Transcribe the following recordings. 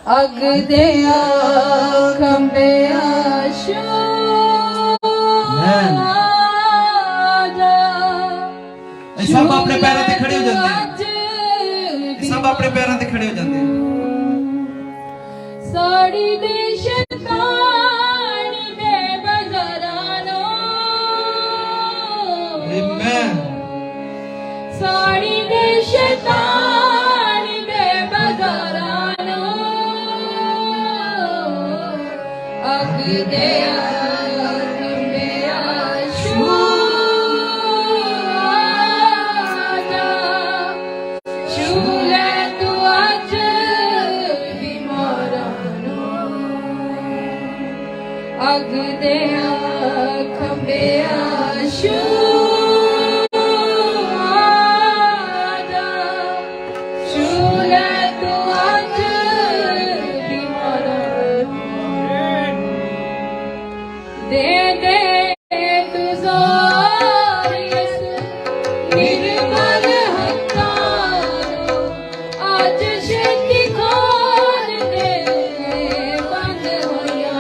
अग दिया खंबे आशो सब अपने पैरों ते खड़े हो जाते हैं, सब अपने पैरों ते खड़े हो जाते हैं। साड़ी देश ताड़ी दे बजरानो आमीन। साड़ी देश ताड़ी दे बजरानो अग दे अग दिया खंबे आशू आजा शूले तू अज बीमारा दे दे तू जोरियस निर्मल हत्तारो आज शेती खोल दे बंद होया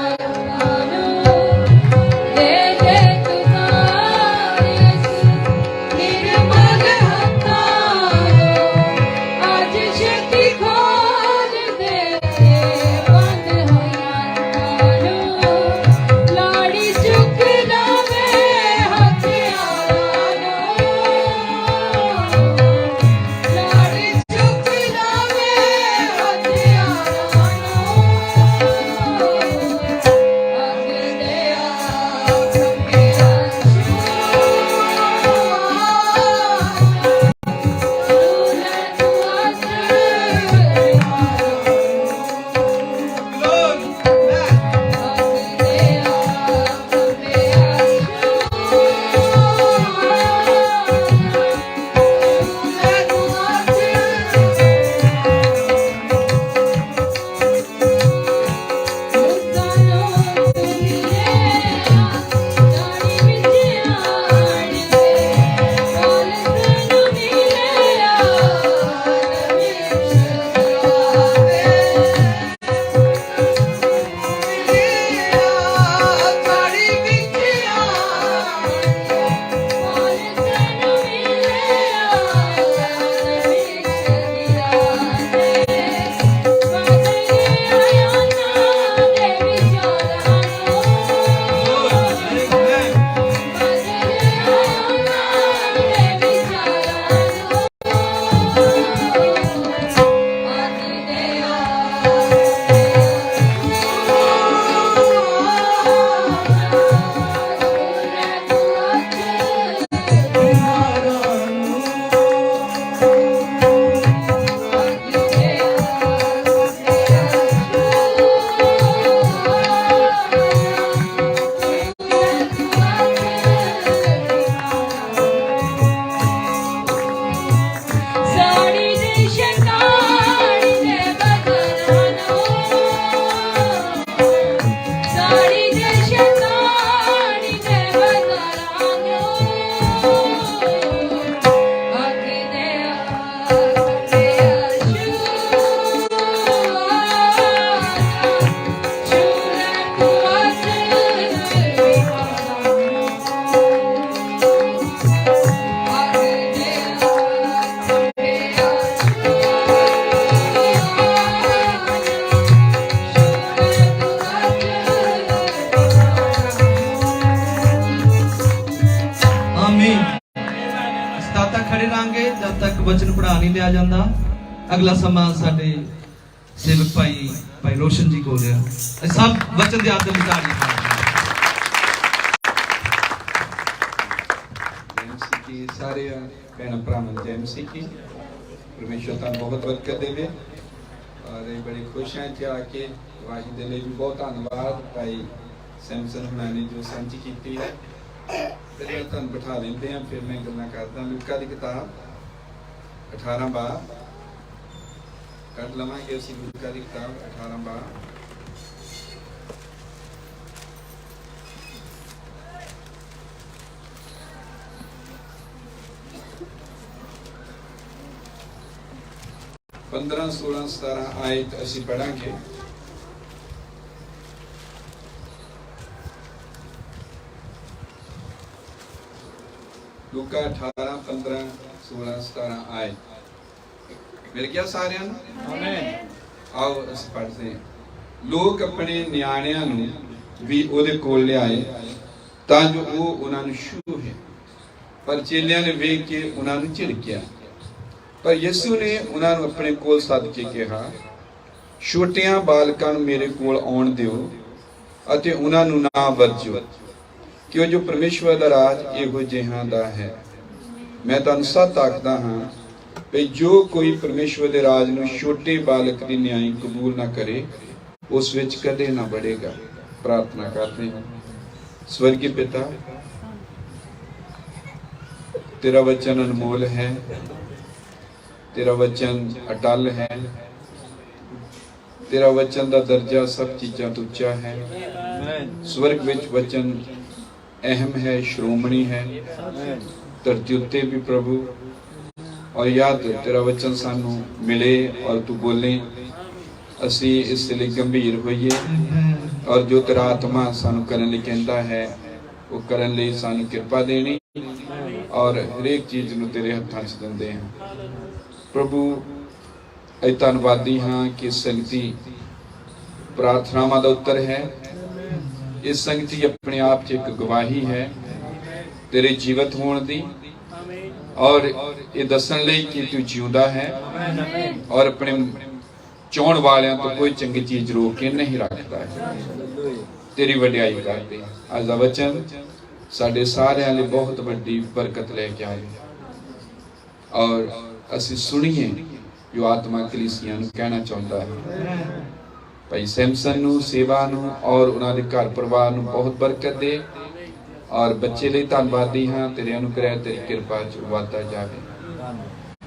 खड़े रहेंगे जब तक वचन पढ़ा नहीं लिया जाता। अगला समा साडे सेवक भाई भाई रोशन जी को लिया सब वचन दे आदर ताड़ी की सारे भैन भरावां जय मसीह की परमेश्वर तुहानू बहुत बरकत देवे और बड़े खुश हैं कि आके वाही दे लिए भी बहुत धन्यवाद भाई सैमसन हुणा ने जो सांझी की है। फिर तुहानू बिठा लेंदे हैं फिर मैं गल्लां करदा। लूका दी किताब 18 बार कट लवांगे उसी लूका दी किताब 18 बार 15, 16, 17 आयत असी पढ़ांगे। लूका 18, 15, 16, 17 आयत मिल गया सारे आओ अस पढ़ते हैं। लोग अपने ਨਿਆਣਿਆਂ ਨੂੰ ਵੀ ਉਹਦੇ ਕੋਲ ਲਿਆਏ ਤਾਂ ਜੋ ਉਹ ਉਹਨਾਂ ਨੂੰ ਛੂਹੇ, ਪਰ ਚੇਲਿਆਂ ਨੇ ਵੇਖ ਕੇ ਉਹਨਾਂ ਨੂੰ ਝਿੜਕਿਆ। ਪਰ ਯਿਸੂ ਨੇ ਉਹਨਾਂ ਨੂੰ ਆਪਣੇ ਕੋਲ ਸੱਦ ਕੇ ਕਿਹਾ, ਛੋਟਿਆਂ ਬਾਲਕਾਂ ਨੂੰ ਮੇਰੇ ਕੋਲ ਆਉਣ ਦਿਓ ਅਤੇ ਉਹਨਾਂ ਨੂੰ ਨਾ ਵਰਜੋ, ਕਿਉਂ ਜੋ ਪਰਮੇਸ਼ਵਰ ਦਾ ਰਾਜ ਇਹੋ ਜਿਹਾਂ ਦਾ ਹੈ। ਮੈਂ ਤੁਹਾਨੂੰ ਸੱਚ ਆਖਦਾ ਹਾਂ ਵੀ ਜੋ ਕੋਈ ਪਰਮੇਸ਼ਵਰ ਦੇ ਰਾਜ ਨੂੰ ਛੋਟੇ ਬਾਲਕ ਦੀ ਨਿਆਈ ਕਬੂਲ ਨਾ ਕਰੇ, ਉਸ ਵਿੱਚ ਕਦੇ ਨਾ बढ़ेगा। प्रार्थना करते हैं। स्वर्गीय पिता, तेरा वचन अनमोल है, तेरा वचन अटल है, तेरा वचन का दर्जा सब चीज़ों तो उच्चा है। स्वर्ग विच वचन अहम है, श्रोमणी है, धरती उत्ते भी प्रभु। और याद तेरा वचन सानू मिले और तू बोले, असी इस लिए गंभीर होइए और जो तेरा आत्मा सानू करन लई कहंदा है वो करन लई सानू कृपा देनी और हरेक चीज़ नू तेरे हत्थां च दिंदे हां। प्रभु असीं धन्नवादी हाँ कि संगति प्रार्थनावां दा उत्तर है। इस संगति अपने आप च एक गवाही है तेरे जीवित होण दी और ये दसन लई कि तू जिउंदा है और अपने चाहण वालियां तो कोई चंगी चीज रोक के नहीं रखता है। तेरी वडियाई करते अज दा वचन साडे सारियां लई बहुत वड्डी बरकत लेके आए और असीं सुणीए जो आत्मा कलीसियां नूं कहना चाहुंदा है। भाई सैमसन नूं सेवा नूं और उन्हां दे घर परिवार नूं बहुत बरकत दे और बच्चे लई धन्नवादी हाँ तेरे अनुग्रह तेरी कृपा च वाधा जावे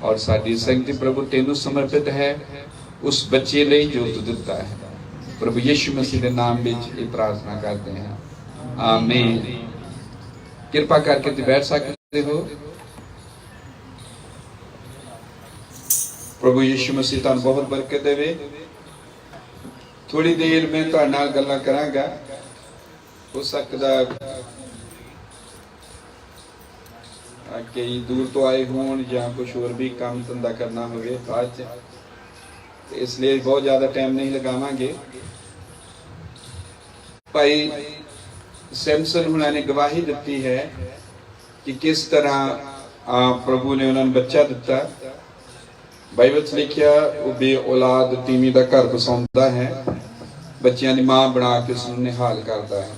और साडी संगति प्रभु तेनू समर्पित है उस बच्चे लिए जो तू दिता है। प्रभु यीशु मसीह के नाम में ये प्रार्थना करते हैं, आमीन। कृपा करके तुम बैठ सकते हो। प्रभु यीशु मसीह तुहानू बहुत बरकत देवे। थोड़ी देर में तुहाडे नाल गल्लां करांगा। हो सकदा कई दूर तो आए होण या कुछ और भी काम धंधा करना होवे बाद च, इसलिए बहुत ज्यादा टाइम नहीं लगावांगे। भाई सैमसन हुणां ने गवाही दी है कि किस तरह प्रभु ने उन्होंने बच्चा दिता। बाइबल च लिखिया वो बे औलाद तीमी का घर बसाउंदा है, बच्चियां दी मां बना के उसनूं निहाल करता है।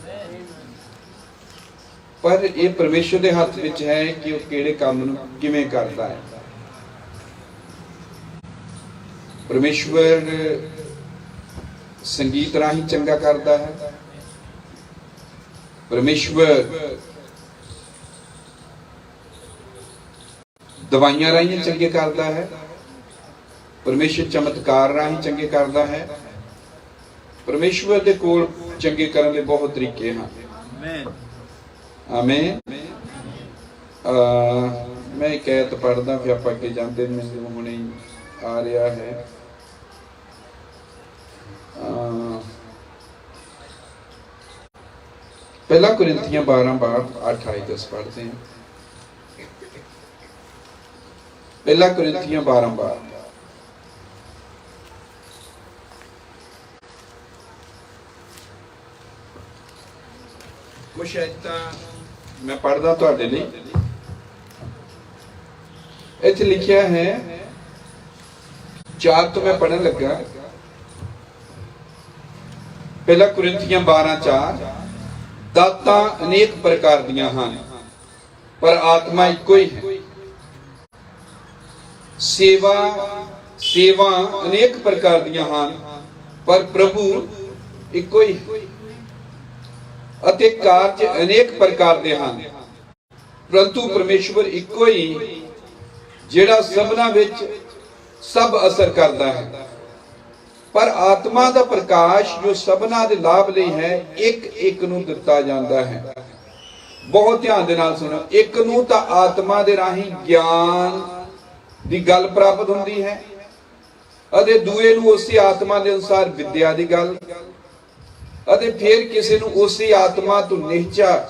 पर यह परमेश्वर के हाथ विच है कि वह किहड़े काम नूं किवें करता है। परमेश्वर संगीत राही चंगा करता है, परमेश्वर दवाइयां राही चंगे करता है, परमेश्वर चमत्कार राही चंगे करता है। परमेश्वर दे कोल चंगे करने के बहुत तरीके हैं। आमीन। मैं एक ऐत पढ़दा फिर आप अगे जाते मैनूं हुणे आ रहा है। पहला कुरिन्थियां 12:8-10 पढ़ते हैं। पहला कुरिन्थियां 12:12 कुछ ऐसा मैं पढ़दा तुहाडे लई। इत्थे लिखिया है 4 तो मैं पढ़न लगा। पहला कुरिन्थियां 12:4 दाता अनेक प्रकार दियां हन पर आत्मा इको ही है। सेवा अनेक प्रकार दियां हन पर प्रभु इको ही है। अते कार्य अनेक प्रकार दे हन परंतु परमेश्वर इको ही जिहड़ा सबना विच सब असर करता है। पर आत्मा का प्रकाश जो सबना दे लाभ लई है एक एक नूं दिता जाता है। बहुत ध्यान दे नाल सुनो। एक नूं तां आत्मा दे राही ज्ञान दी गल प्राप्त हुंदी है ਅਤੇ ਦੂਏ ਨੂੰ ਉਸੇ ਆਤਮਾ ਦੇ ਅਨੁਸਾਰ ਵਿਦਿਆ ਦੀ ਗੱਲ, ਅਤੇ ਫਿਰ ਕਿਸੇ ਨੂੰ ਉਸੇ ਆਤਮਾ ਤੋਂ ਨਿਹਚਾ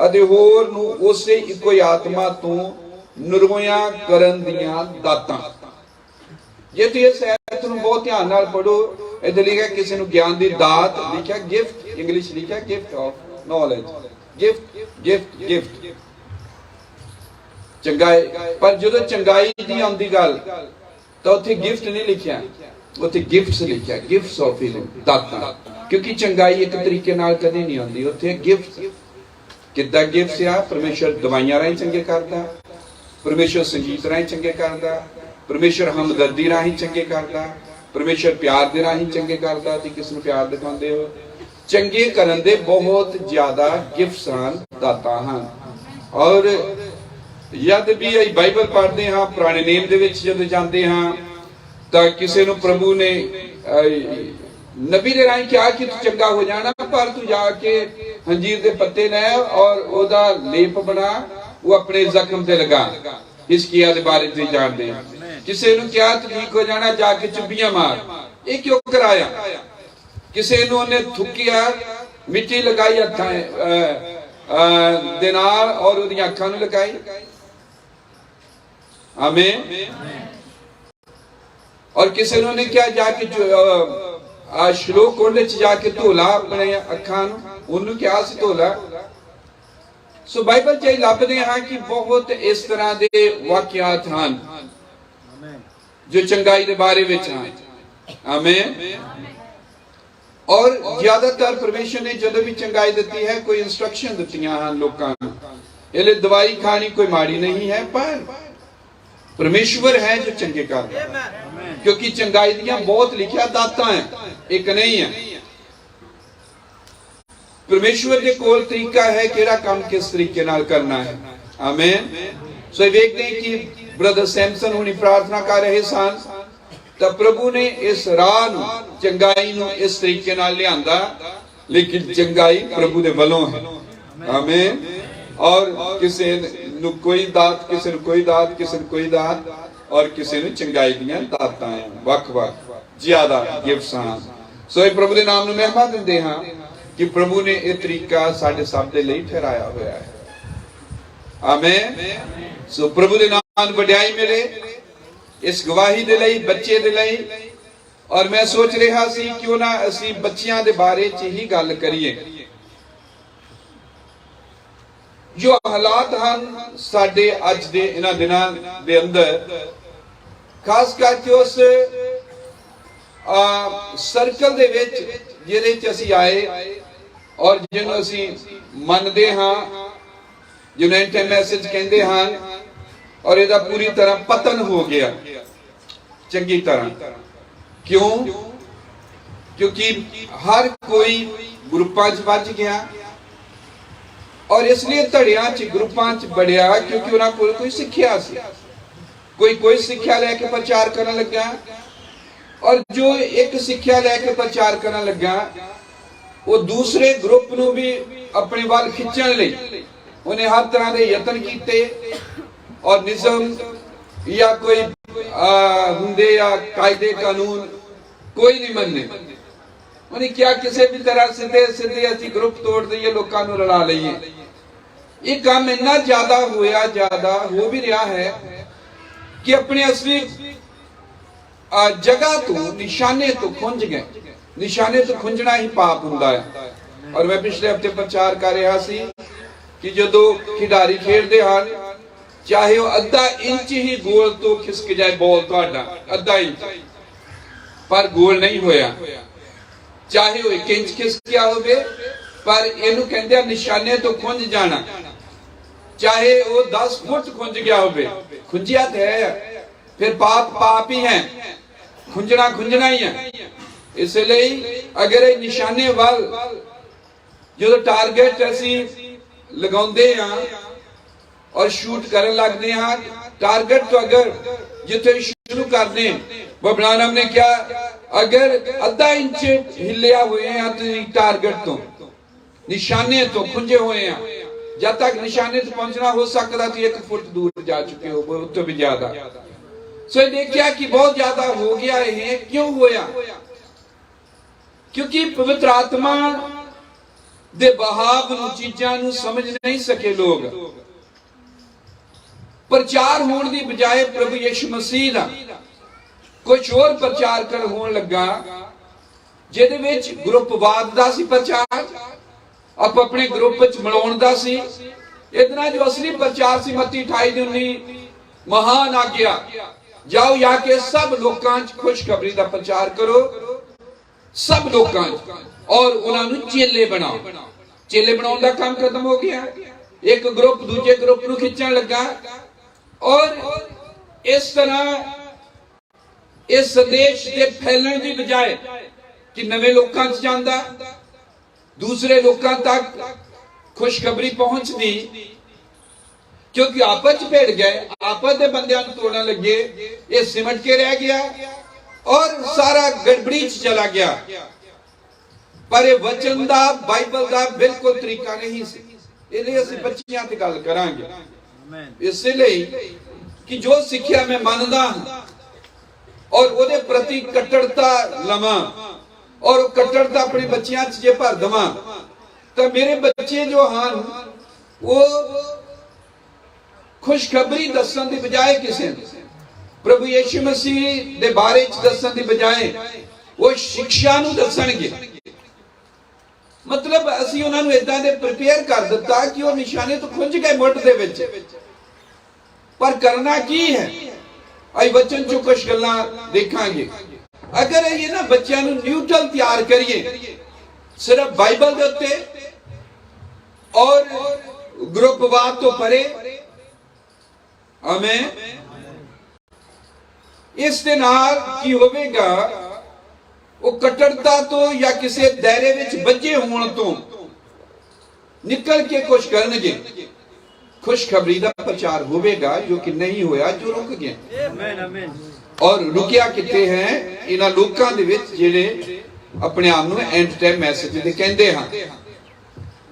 ਅਤੇ ਹੋਰ ਨੂੰ ਉਸੇ ਇੱਕੋ ਹੀ ਆਤਮਾ ਤੋਂ ਨਿਰਮੋਇਆ ਕਰਨ ਦੀਆਂ ਦਾਤਾਂ। ਜੇ ਤੁਸੀਂ ਇਸ ਐਤ ਨੂੰ ਬਹੁਤ ਧਿਆਨ ਨਾਲ ਪੜੋ, ਇੱਥੇ ਲਿਖਿਆ ਕਿਸੇ ਨੂੰ ਗਿਆਨ ਦੀ ਦਾਤ, ਲਿਖਿਆ ਗਿਫਟ, ਇੰਗਲਿਸ਼ ਲਿਖਿਆ gift of knowledge, gift gift gift ਚੰਗਾਈ। ਪਰ ਜਦੋਂ ਚੰਗਾਈ ਦੀ ਆਉਂਦੀ ਗੱਲ ਤਾਂ ਉੱਥੇ ਗਿਫਟ ਨਹੀਂ ਲਿਖਿਆ, ਉੱਥੇ ਗਿਫਟਸ ਲਿਖਿਆ, ਗਿਫਟਸ ਆਫ ਹੀਲਿੰਗ, ਦਾਤਾਂ। ਕਿਉਂਕਿ ਚੰਗਾਈ ਇੱਕ ਤਰੀਕੇ ਨਾਲ ਕਦੇ ਨਹੀਂ ਆਉਂਦੀ, ਉੱਥੇ ਗਿਫਟ। ਕਿੱਦਾਂ ਗਿਫਟਸ ਆ? ਪਰਮੇਸ਼ਰ ਦਵਾਈਆਂ ਰਾਹੀਂ ਚੰਗੇ ਕਰਦਾ, ਪਰਮੇਸ਼ਰ ਸੰਗੀਤ ਰਾਹੀਂ ਚੰਗੇ ਕਰਦਾ, ਪਰਮੇਸ਼ਰ ਹਮਦਰਦੀ ਰਾਹੀਂ ਚੰਗੇ ਕਰਦਾ, ਪਰਮੇਸ਼ਰ ਪਿਆਰ ਦੇ ਰਾਹੀਂ ਚੰਗੇ ਕਰਦਾ। ਤੇ ਕਿਸ ਨੂੰ ਪਿਆਰ ਦਿਖਾਉਂਦੇ ਹੋ? ਚੰਗੇ ਕਰਨ ਦੇ ਬਹੁਤ ਜ਼ਿਆਦਾ ਗਿਫਟਸ ਹਨ, ਦਾਤਾਂ ਹਨ। ਔਰ ਜਦ ਵੀ ਅਸੀਂ ਬਾਈਬਲ ਪੜ੍ਹਦੇ ਹਾਂ, ਪੁਰਾਣੇ ਨੇਮ ਦੇ ਵਿੱਚ ਜਦੋਂ ਜਾਂਦੇ ਹਾਂ ਤਾਂ ਕਿਸੇ ਨੂੰ ਪ੍ਰਭੂ ਨੇ ਨਬੀ ਦੇ ਰਾਹੀਂ ਕਿਹਾ ਕਿ ਤੂੰ ਚੰਗਾ ਹੋ ਜਾਣਾ, ਪਰ ਤੂੰ ਜਾ ਕੇ ਅੰਜੀਰ ਦੇ ਪੱਤੇ ਲੈ ਔਰ ਉਹਦਾ ਲੇਪ ਬਣਾ, ਉਹ ਆਪਣੇ ਜ਼ਖਮ ਤੇ ਲਗਾ। ਹਿਜ਼ਕੀਆ ਦੇ ਬਾਰੇ ਤੁਸੀਂ ਜਾਣਦੇ ਹੋ। ਕਿਸੇ ਨੂੰ ਕਿਹਾ ਤੂੰ ਠੀਕ ਹੋ ਜਾਣਾ, ਜਾ ਕੇ ਚੁੱਭੀਆਂ ਮਾਰ। ਇਹ ਕਿਉਂ ਕਰਾਇਆ? ਕਿਸੇ ਨੂੰ ਉਹਨੇ ਥੁੱਕਿਆ, ਮਿੱਟੀ ਲਗਾਈ ਹੱਥਾਂ ਦੇ ਨਾਲ ਔਰ ਉਹਦੀਆਂ ਅੱਖਾਂ ਨੂੰ ਲਗਾਈ। ਆਮੀਨ। ਔਰ ਕਿਸੇ ਨੂੰ ਉਹਨੇ ਕਿਹਾ ਜਾ ਕੇ ਸ਼ਲੋਕ ਕੁੰਡ ਚ ਜਾ ਕੇ ਧੋਲਾ ਆਪਣੇ ਅੱਖਾਂ ਨੂੰ, ਉਹਨੂੰ ਕਿਹਾ ਸੀ ਧੋਲਾ। ਸੋ ਬਾਈਬਲ ਚ ਲੱਭਦੇ ਹਾਂ ਕਿ ਬਹੁਤ ਇਸ ਤਰ੍ਹਾਂ ਦੇ ਵਾਕਿਆਤ ਹਨ ਜੋ ਚੰਗਾਈ ਦੇ ਬਾਰੇ ਵਿੱਚ ਹਨ। ਆਮੀਨ। ਔਰ ਜ਼ਿਆਦਾਤਰ ਪਰਮੇਸ਼ਰ ਨੇ ਜਦੋਂ ਵੀ ਚੰਗਾਈ ਦਿੱਤੀ ਹੈ, ਕੋਈ ਇੰਸਟਰਕਸ਼ਨ ਦਿੱਤੀਆਂ ਹਨ ਲੋਕਾਂ ਨੂੰ। ਇਹ ਲਈ ਦਵਾਈ ਖਾਣੀ ਕੋਈ ਮਾੜੀ ਨਹੀਂ ਹੈ, ਪਰ ਪਰਮੇਸ਼ਵਰ ਹੈ ਜੋ ਚੰਗੇ ਕਰਦਾ। ਕਿਉਂਕਿ ਚੰਗਾਈ ਦੀਆਂ ਬਹੁਤ ਲਿਖਿਆ ਦਾਤਾਂ ਹੈ, ਇੱਕ ਨਹੀਂ ਹੈ। ਪਰਮੇਸ਼ਵਰ ਦੇ ਕੋਲ ਤਰੀਕਾ ਹੈ ਕਿਹੜਾ ਕੰਮ ਕਿਸ ਤਰੀਕੇ ਨਾਲ ਕਰਨਾ ਹੈ। ਆਮੀਨ। ਸੋ ਇਹ ਵੇਖਦੇ ਹਾਂ ਕਿ ਬ੍ਰਦਰ ਸੈਮਸਨ ਹੁਣੀ ਪ੍ਰਾਰਥਨਾ ਕਰ ਰਹੇ ਸਨ ਤਾਂ ਪ੍ਰਭੂ ਨੇ ਇਸ ਰਾਹ ਨੂੰ, ਚੰਗਾਈ ਨੂੰ ਇਸ ਤਰੀਕੇ ਨਾਲ ਲਿਆਂਦਾ। ਲੇਕਿਨ ਚੰਗਾਈ ਪ੍ਰਭੂ ਦੇ ਵੱਲੋਂ ਹੈ। ਆਮੀਨ। ਔਰ ਕਿਸੇ ਨੂੰ ਕੋਈ ਦਾਤ, ਕਿਸੇ ਨੂੰ ਕੋਈ ਦਾਤ, ਕਿਸੇ ਨੂੰ ਕੋਈ ਦਾਤ, ਔਰ ਕਿਸੇ ਨੂੰ ਚੰਗਾਈ ਦੀਆਂ ਦਾਤਾਂ ਹੈ, ਵੱਖ-ਵੱਖ ਜ਼ਿਆਦਾ ਗਿਫਟਸ ਹਨ। ਸੋ ਇਹ ਪ੍ਰਭੂ ਦੇ ਨਾਮ ਨੂੰ ਮਹਿਮਾ ਦਿੰਦੇ ਹਾਂ ਕਿ ਪ੍ਰਭੂ ਨੇ ਇਹ ਤਰੀਕਾ ਸਾਡੇ ਸਭ ਦੇ ਲਈ ਠਹਿਰਾਇਆ ਹੋਇਆ ਹੈ। ਆਮੀਨ। ਸੋ ਪ੍ਰਭੂ ਦੇ ਨਾਮ ਨੂੰ ਵਡਿਆਈ ਮਿਲੇ ਇਸ ਗਵਾਹੀ ਦੇ ਲਈ, ਬੱਚੇ ਦੇ ਲਈ। ਔਰ ਮੈਂ ਸੋਚ ਰਿਹਾ ਸੀ ਕਿਉਂ ਨਾ ਅਸੀਂ ਬੱਚਿਆਂ ਦੇ ਬਾਰੇ ਚ ਹੀ ਗੱਲ ਕਰੀਏ। ਜੋ ਹਾਲਾਤ ਹਨ ਸਾਡੇ ਅੱਜ ਦੇ ਇਹਨਾਂ ਦਿਨਾਂ ਦੇ ਅੰਦਰ, ਖਾਸ ਕਰਕੇ ਉਸ ਸਰਕਲ ਦੇ ਵਿੱਚ ਜਿਹਦੇ ਚ ਅਸੀਂ ਆਏ ਔਰ ਜਿਹਨੂੰ ਅਸੀਂ ਮੰਨਦੇ ਹਾਂ, ਜਿਹਨੂੰ ਐਂਟੀ ਮੈਸੇਜ ਕਹਿੰਦੇ ਹਨ, ਔਰ ਇਹਦਾ ਪੂਰੀ ਤਰ੍ਹਾਂ ਪਤਨ ਹੋ ਗਿਆ ਚੰਗੀ ਤਰ੍ਹਾਂ। ਕਿਉਂ? ਕਿਉਂਕਿ ਹਰ ਕੋਈ ਗਰੁੱਪਾਂ 'ਚ ਵੱਜ ਗਿਆ ਔਰ ਇਸ ਲਈ ਧੜਿਆਂ 'ਚ, ਗਰੁੱਪਾਂ 'ਚ ਵੜਿਆ ਕਿਉਂਕਿ ਉਹਨਾਂ ਕੋਲ ਕੋਈ ਸਿੱਖਿਆ ਸੀ। ਕੋਈ ਸਿੱਖਿਆ ਲੈ ਕੇ ਪ੍ਰਚਾਰ ਕਰਨ ਲੱਗਾ, ਔਰ ਜੋ ਇੱਕ ਸਿੱਖਿਆ ਲੈ ਕੇ ਪ੍ਰਚਾਰ ਕਰਨ ਲੱਗਾ ਉਹ ਦੂਸਰੇ ਗਰੁੱਪ ਨੂੰ ਵੀ ਆਪਣੇ ਵੱਲ ਖਿੱਚਣ ਲਈ ਉਹਨੇ ਹਰ ਤਰ੍ਹਾਂ ਦੇ ਯਤਨ ਕੀਤੇ। ਔਰ ਨਿਜ਼ਮ ਜਾਂ ਕੋਈ ਹੁੰਦੇ ਆ ਕਾਇਦੇ ਕਾਨੂੰਨ ਕੋਈ ਨਹੀਂ ਮੰਨੇ। ਉਹਨੇ ਕਿਹਾ ਕਿਸੇ ਵੀ ਤਰ੍ਹਾਂ ਸਿੱਧੇ ਅਸੀਂ ਗਰੁੱਪ ਤੋੜ ਦਈਏ, ਲੋਕਾਂ ਨੂੰ ਰਲਾ ਲਈਏ। ਇਹ ਕੰਮ ਇੰਨਾ ਜ਼ਿਆਦਾ ਹੋਇਆ, ਜ਼ਿਆਦਾ ਹੋ ਵੀ ਰਿਹਾ ਹੈ ਕਿ ਆਪਣੇ ਅਸਲੀ ਜਗ੍ਹਾ ਤੋਂ, ਨਿਸ਼ਾਨੇ ਤੋਂ ਖੁੰਝ ਗਏ। ਨਿਸ਼ਾਨੇ ਤੋਂ ਖੁੰਝਣਾ ਹੀ ਪਾਪ ਹੁੰਦਾ ਹੈ। ਔਰ ਮੈਂ ਪਿਛਲੇ ਹਫਤੇ ਪ੍ਰਚਾਰ ਕਰ ਰਿਹਾ ਸੀ ਕਿ ਜਦੋਂ ਖਿਡਾਰੀ ਖੇਡਦੇ ਹਨ, ਚਾਹੇ ਉਹ ਅੱਧਾ ਇੰਚ ਹੀ ਗੋਲ ਤੋਂ ਖਿਸਕ ਜਾਏ ਬਾਲ, ਤੁਹਾਡਾ ਅੱਧਾ ਇੰਚ, ਪਰ ਗੋਲ ਨਹੀਂ ਹੋਇਆ। ਚਾਹੇ ਉਹ 1 ਇੰਚ ਖਿਸਕਿਆ ਹੋਵੇ, ਪਰ ਇਹਨੂੰ ਕਹਿੰਦੇ ਆ ਨਿਸ਼ਾਨੇ ਤੋਂ ਖੁੰਝ ਜਾਣਾ। ਚਾਹੇ ਉਹ 10 ਫੁੱਟ ਖੁੰਝ ਗਿਆ ਹੋਵੇ, ਖੁੰਝਿਆ ਤੇ ਹੈ, ਫਿਰ ਪਾਪ ਹੀ ਹੈ, ਖੁੰਝਣਾ ਹੀ ਹੈ। ਇਸ ਲਈ ਅਗਰ ਇਹ ਨਿਸ਼ਾਨੇ ਵੱਲ ਜਦੋਂ ਟਾਰਗੇਟ ਅਸੀਂ ਲਗਾਉਂਦੇ ਹਾਂ ਔਰ ਸ਼ੂਟ ਕਰਨ ਲੱਗਦੇ ਹਾਂ, टारगेट तो अगर जिथे शुरू कर दें, बबलान हमने क्या अगर आधा इंच हिलिया हुए हैं तो टारगेट तो निशाने तो खुंजे हुए हैं, जब तक निशाने तो पहुंचना हो सकता तो 1 फुट दूर जा चुके हो, तो भी ज्यादा। सो ये देखिया कि बहुत ज्यादा हो गया है। क्यों होया? क्योंकि पवित्र आत्मा दे बहाव नूं चीजां नूं समझ नहीं सके लोग। प्रचार होने की बजाय प्रभु यीशु मसीह दा कुछ और प्रचार कर होने लगा, जिहदे विच ग्रुपवाद दा सी प्रचार, आप अपने ग्रुप च मिलाउण दा सी। इतना जो असली प्रचार सी मत्ती 28:19 महान आज्ञा, जाओ जाके सब लोकां च खुशखबरी दा प्रचार करो, सब लोकां च, और उन्होंने चेले बनाओ। चेले बनाने का काम खत्म हो गया। एक ग्रुप दूजे ग्रुप नूं खिंचण लगा, और इस तरह इस संदेश के फैलने की बजाय कि नवे लोकां च जांदा, दूसरे लोकां तक खुशखबरी पहुंचती, क्योंकि आपस च भिड़ गए, आपस के बंदियां नूं तोड़न लगे, ये सिमट के रह गया और सारा गड़बड़ी च चला गया। पर यह वचन दा बाइबल दा बिल्कुल तरीका नहीं सी। इसलिए असीं बच्चियां ते गल करांगे। इसलिए कि जो सिक्ख्या मैं मानदा हां और ਉਹਦੇ प्रति कट्टरता लवा और कट्टरता अपने बच्चियां च जे भर दवां, तो मेरे बच्चे जो हैं वो खुशखबरी दसन की बजाय किसी प्रभु यीशु मसीह दे बारे च दसन की बजाय वो शिक्षा नूं दसणगे। मतलब असीं उन्हां नूं इदां दे प्रिपेयर कर दिता कि वो निशाने तो खुंज गए मुठ दे विच, पर करना की है? आई वचन चो कुछ गल्लां देखांगे। अगर ये ना बच्चों नूं न्यूट्रल तैयार करिए सिर्फ बाइबल दे उत्ते और ग्रुपवाद तो परे, आमें, इस दे नाल की होवेगा? वो कट्टरता तो या किसी दायरे विच बजे होने तो निकल के कुछ करनगे। खुशखबरी का प्रचार होवेगा जो कि नहीं होया, जो रुक गया। और रुकिया किते हैं? इन्हां लोकां दे विच जिहड़े अपने आप नूं एंड टाइम मैसेज दे कहंदे हां,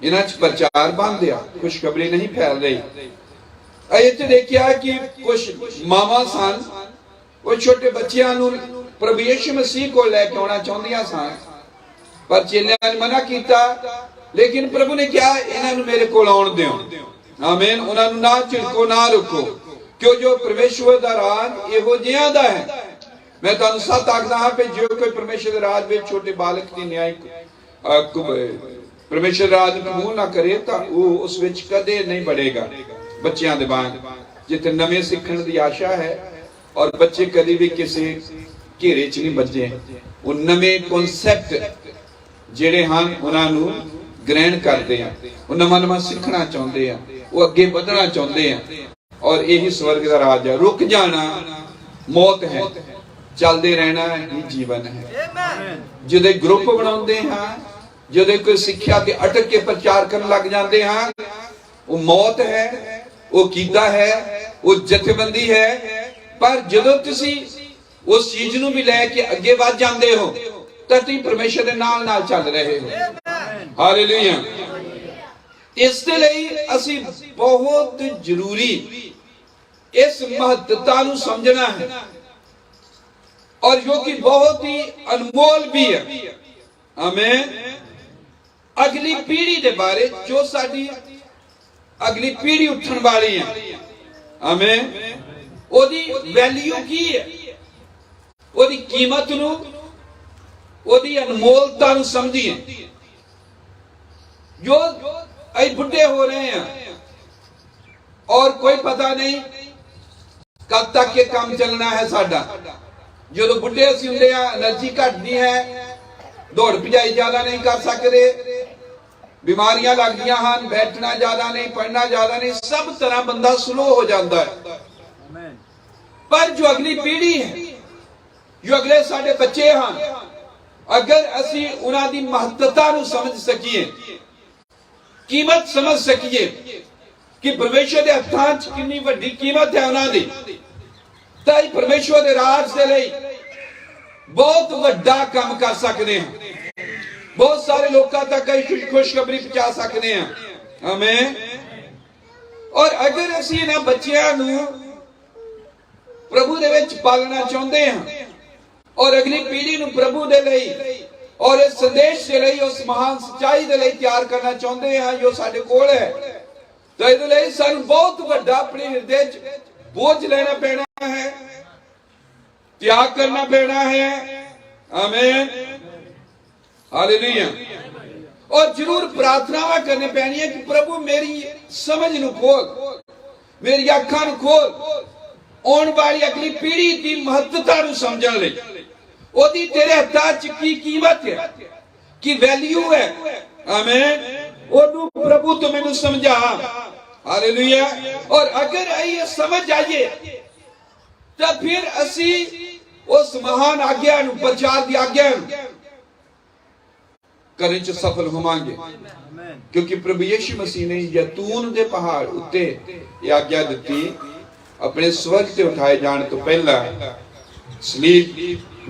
इन्हां च प्रचार बंद आ, खुशखबरी नहीं फैल रही। इत्थे देखिया कि कुछ मावां सन, वो छोटे बच्चियां नूं प्रभु यीशु मसीह को लेके आना चाहदियां सन, पर चेलियां ने मना किया। लेकिन प्रभु ने कहा इन्हां नूं मेरे कोल आउण दिओ। आमीन। उन्हां नूं ना झिड़को, ना रोको, क्यों जो परमेश्वर दा राज इहो जिहां दा है। मैं तुहानूं सच आखदा हां कि जो कोई परमेश्वर दे राज विच छोटे बालक दी न्याय परमेश्वर राज नूं कबूल ना करे तां वो उस विच कदे नहीं बढ़ेगा। बच्चियां दे वांग जिथे नवें सीखण दी आशा है और बच्चे कभी भी किसी घेरे च नहीं बजे, वो नवें कॉन्सैप्ट जिहड़े हन उन्हां नूं ग्रहण करते हैं, वो नवां नवां सीखना चाहते हैं, वो अगे बढ़ना चाहते हैं। और यही स्वर्ग का राज है। रुक जाना मौत है, चलते रहना ही जीवन है। जो ग्रुप बनाते हैं, जो कोई सिक्ख्या ते अटक के प्रचार करने लग जाते हैं, वो मौत है, वो कीदा है, वो जथेबंदी है। पर जदों तुसी उस चीज नूं भी लैके अगे बढ़ जाते हो तो तुसीं परमेश्वर दे नाल नाल चल रहे हो। हालेलुया। इसके लिए असी बहुत जरूरी इस महत्ता नूं समझना है, और जो कि बहुत ही अनमोल भी है। हमें अगली पीढ़ी के बारे, जो साडी अगली पीढ़ी उठन वाली है, हमें ओदी वैल्यू की है, ओदी कीमत नूं, ओदी अनमोलता नूं समझिए। जो अई बुढ़े हो रहे हैं और कोई पता नहीं कब तक ये काम चलना है साडा। जो बुढ़े असीं हुंदे आ, एनर्जी घटदी है, दौड़ भजाई ज्यादा नहीं कर सकते, बीमारियां लगदियां हैं, बैठना ज्यादा नहीं, पढ़ना ज्यादा नहीं, सब तरह बंदा स्लो हो जाता है। पर जो अगली पीढ़ी है, जो अगले साडे बच्चे हैं, अगर असीं उन्हां दी महत्ता नूं समझ सकीए, कीमत समझ सकीए कि परमेश्वर के हत्थां च कितनी वड्डी कीमत है उन्हां दी, तां परमेश्वर के राज दे लई बहुत वड्डा काम कर सकते हैं, बहुत सारे लोगों तक खुशखबरी पहुंचा सकते हैं। हमें और अगर असीं इन्हां बच्चियां नूं प्रभु दे विच पालना चाहते हैं और अगली पीढ़ी नूं प्रभु दे लई और इस संदेश के लिए उस महान सच्चाई के लिए तैयार करना चाहते हैं जो साडे कोल है। तो इहदे लई सानूं बहुत वड्डा अपने हृदय च बोझ लेना पैना है, त्याग करना पैना है। आमीन, हालेलुया। और जरूर प्रार्थनावां करनी पैनी है कि प्रभु मेरी समझ नूं खोल, मेरी अखां नूं खोल, आने वाली अगली पीढ़ी की महत्ता नूं समझण लई ओदी तेरे हत्थां च की कीमत है, की वैल्यू है। आमीन, ओनू प्रभु तू मैनू समझा। हालेलुया। और अगर ये समझ आइए तो फिर असी उस महान आज्ञा नूं, प्रचार की आज्ञा करने च सफल होवांगे, क्योंकि प्रभु यीशु मसीह ने जैतून के पहाड़ उत्ते ये आज्ञा दी अपने स्वर्ग से उठाए जाने तो पहला, सलीब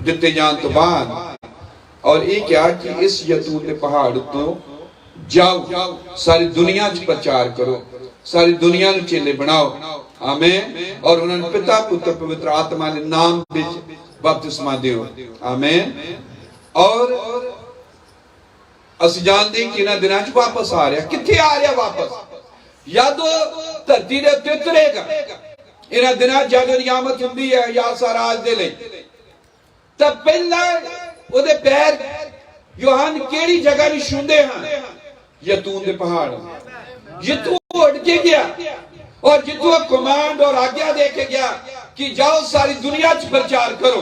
दिते जान तो बाद, और ये क्या कि इस जैतून के पहाड़ तो जाओ, सारी दुनिया च प्रचार करो, सारी दुनिया नूं चेले बनाओ। आमीन। और उन्होंने पिता पुत्र पवित्र आत्मा के नाम विच बपतिस्मा दिओ। आमीन। और असीं जानदे कि इन्हां दिनां च वापस आ रहा, कित्थे आ रहा वापस? यादो धरती दे उत्ते उतरेगा इन्हां दिनां जदों नियामत हुंदी है यासा राज दे लई। तब पहला ओदे पैर यूहन्ना केड़ी जगह नूं छूंदे हन? जैतून दे पहाड़, जित्थों उड़ के गया और जित्थों कमांड और आज्ञा दे के गया कि जाओ सारी दुनिया च प्रचार करो।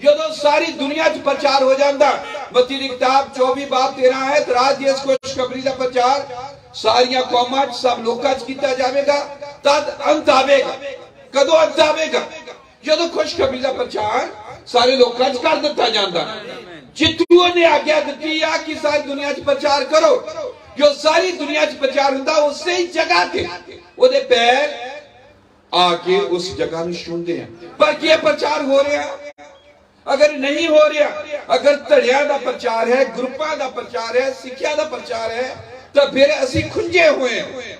जदों सारी दुनिया च प्रचार हो जाता, मत्ती दी किताब 24:13 है, राज देश खुशखबरी का प्रचार सारियां कौमां च सब लोकां च कीता जावेगा, तद अंत आवेगा। कदों अंत आवेगा? जदों खुशखबरी का प्रचार सारे लोकां च कर दिता जाता। जित्थों ने आज्ञा दी आ कि सारी दुनिया च प्रचार करो, जो सारी दुनिया च प्रचार हुंदा उसे ही जगह ते ओदे पैर आके उस जगह में छूंदे हैं। पर क्या प्रचार हो रहा? अगर नहीं हो रहा, अगर धड़िया का प्रचार है, ग्रुपां का प्रचार है, सिक्ख्या का प्रचार है, तो फिर असी खुंजे हुए हैं।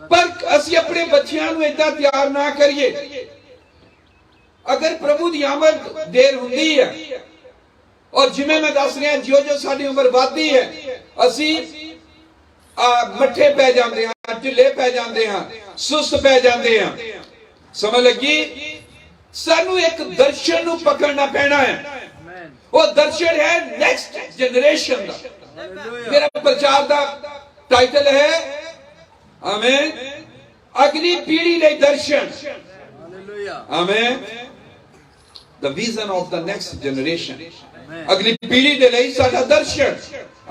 पर असी अपने बच्चियां नूं इदां तैयार ना करिए। अगर प्रभु की आमद देर हुंदी है और जिवें मैं दस रहा, जो जो साडी उम्र वधदी है असी मठे पै जाते हैं, ढिले पै जाते हैं, सुस्त पै जाते हैं। समझ लगी? सानू एक दर्शन नूं पकड़ना पैना है। वो दर्शन है नेक्स्ट जनरेशन का। मेरा प्रचार का टाइटल है, आमीन, अगली पीढ़ी ले दर्शन। आमीन। The vision of the next generation, अगली पीढ़ी दे लई साडा दर्शन।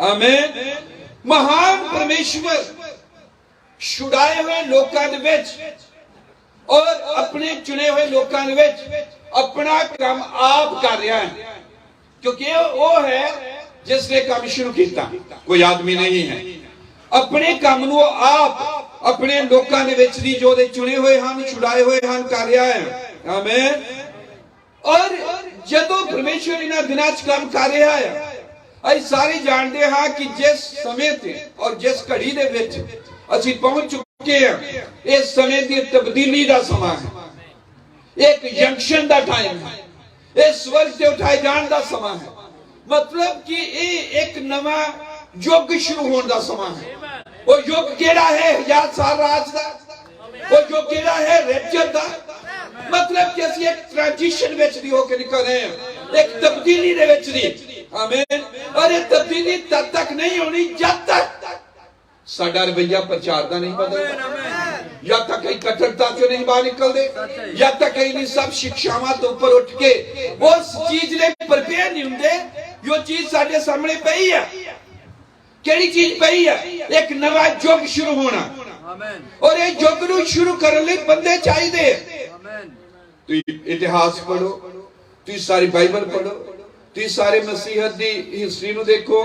आमीन। महान परमेश्वर छुड़ाए हुए लोकां दे विच और अपने चुने हुए लोकां दे विच अपना काम आप कर रहा है, क्योंकि वो है जिसने काम शुरू किया, कोई आदमी नहीं है। अपने काम नूं आप अपने लोकां दे विच दी जो दे चुने हुए हन, छुड़ाए हुए हन कर रहा है। आमीन। और जदों परमेश्वर इन्हां दिनां च काम कर रहा है, ਅਸੀਂ ਸਾਰੇ ਜਾਣਦੇ ਹਾਂ कि जिस समय ते और जिस घड़ी दे विच ਅਸੀਂ पहुंच चुके हैं, इस समय की तब्दीली का समा है, एक जंक्शन का टाइम है, इस स्वर्ग से उठाए जाने का समा है। मतलब कि ये एक नवा युग शुरू होने का समा है। वो युग केड़ा है? 1000 साल राज का। वो युग केड़ा है? रैप्चर का। मतलब कि ਅਸੀਂ एक ट्रांजिशन विच दी होके निकल रहे हैं, एक तब्दीली दे विच दी। आमीन। और ये तब्दीली तब तक नहीं होनी जब तक साडा रवैया प्रचार का नहीं बदलता, जब तक कई कट्टरता चो नहीं बाहर निकलते, जब तक कई सब शिक्षावां तो ऊपर उठ के उस चीज ने प्रिपेयर नहीं होंगे जो चीज साडे सामने पई है। केड़ी चीज पई है? एक नवा युग शुरू होना। और ये युग नूं शुरू करने लई बंदे चाहिए। तुसीं इतिहास पढ़ो, तुसीं सारी बाइबल पढ़ो, तुसीं सारे मसीहत की हिस्ट्री नूं देखो,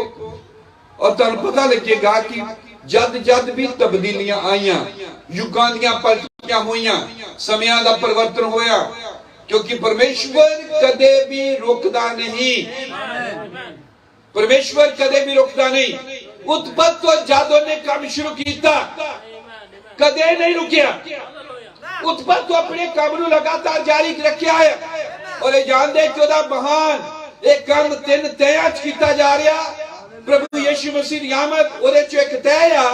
और तुहानूं पता लगेगा कि जद जद भी तब्दीलियां आईयां, युगां दीयां पलटियां होईयां, समयां दा परिवर्तन होया, क्योंकि परमेश्वर कदे भी रुकदा नहीं। परमेश्वर कदे भी रुकदा नहीं। उत्पत्ति तो जद उन्हें काम शुरू किया कदे नहीं रुकिया। उत्पन्न तो अपने काम ਨੂੰ लगातार जारी रखिया है और ये जानते कि ਉਹਦਾ महान एक काम 3 ਤਹਿਆਂ ਚ ਕੀਤਾ ਜਾ ਰਿਹਾ प्रभु यीशु मसीह ਦੀ आमद ਉਹਦੇ ਚ ਇੱਕ ਤਹਿ ਆ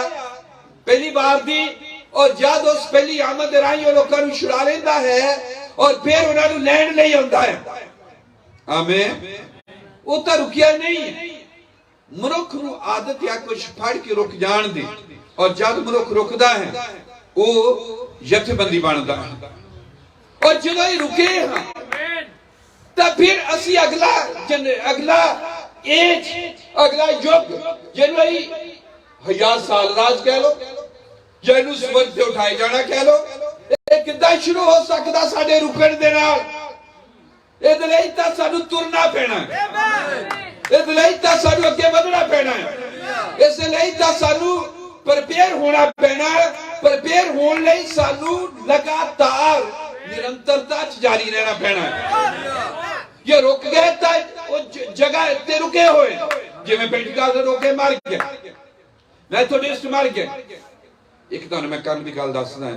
पहली बार दी और जब उस पहली आमद ਦੇ ਰਾਹੀਂ ਉਹ ਲੋਕਾਂ ਨੂੰ ਛੁਡਾ ਲੈਂਦਾ ਹੈ और फिर ਉਹਨਾਂ ਨੂੰ ਲੈਣ ਲਈ ਆਉਂਦਾ ਹੈ ਆਮੀਨ ਉਹ ਤਾਂ ਰੁਕਿਆ ਨਹੀਂ ਮਨੁੱਖ ਨੂੰ ਆਦਤ ਹੈ ਕੁਝ ਫੜ ਕੇ ਰੁਕ ਜਾਣ ਦੀ और जब मनुख रुकदा है वो जथेबंदी बनता है और जो ही रुके तो फिर असी अगला एज अगला युग जिन्हों 1000 साल राज कह लो जिन्हों स्वर्ग से उठाए जाना कह लो किदा शुरू हो सकता साडे रुकण दे नाल इहदे लई तां सानू तुरना पैना इहदे लई तां सानू अगे वधना पैना इस लई तां सानू प्रिपेयर होना पैना प्रिपेयर होने लई सानू लगातार निरंतरता जारी रहना पैना ये रुक गए तो जगह ते रुके हुए जिवें पेंटिकास्ट रोके मर गए मेथोडिस्ट मर गए एक तो मैं कल की गल दसदा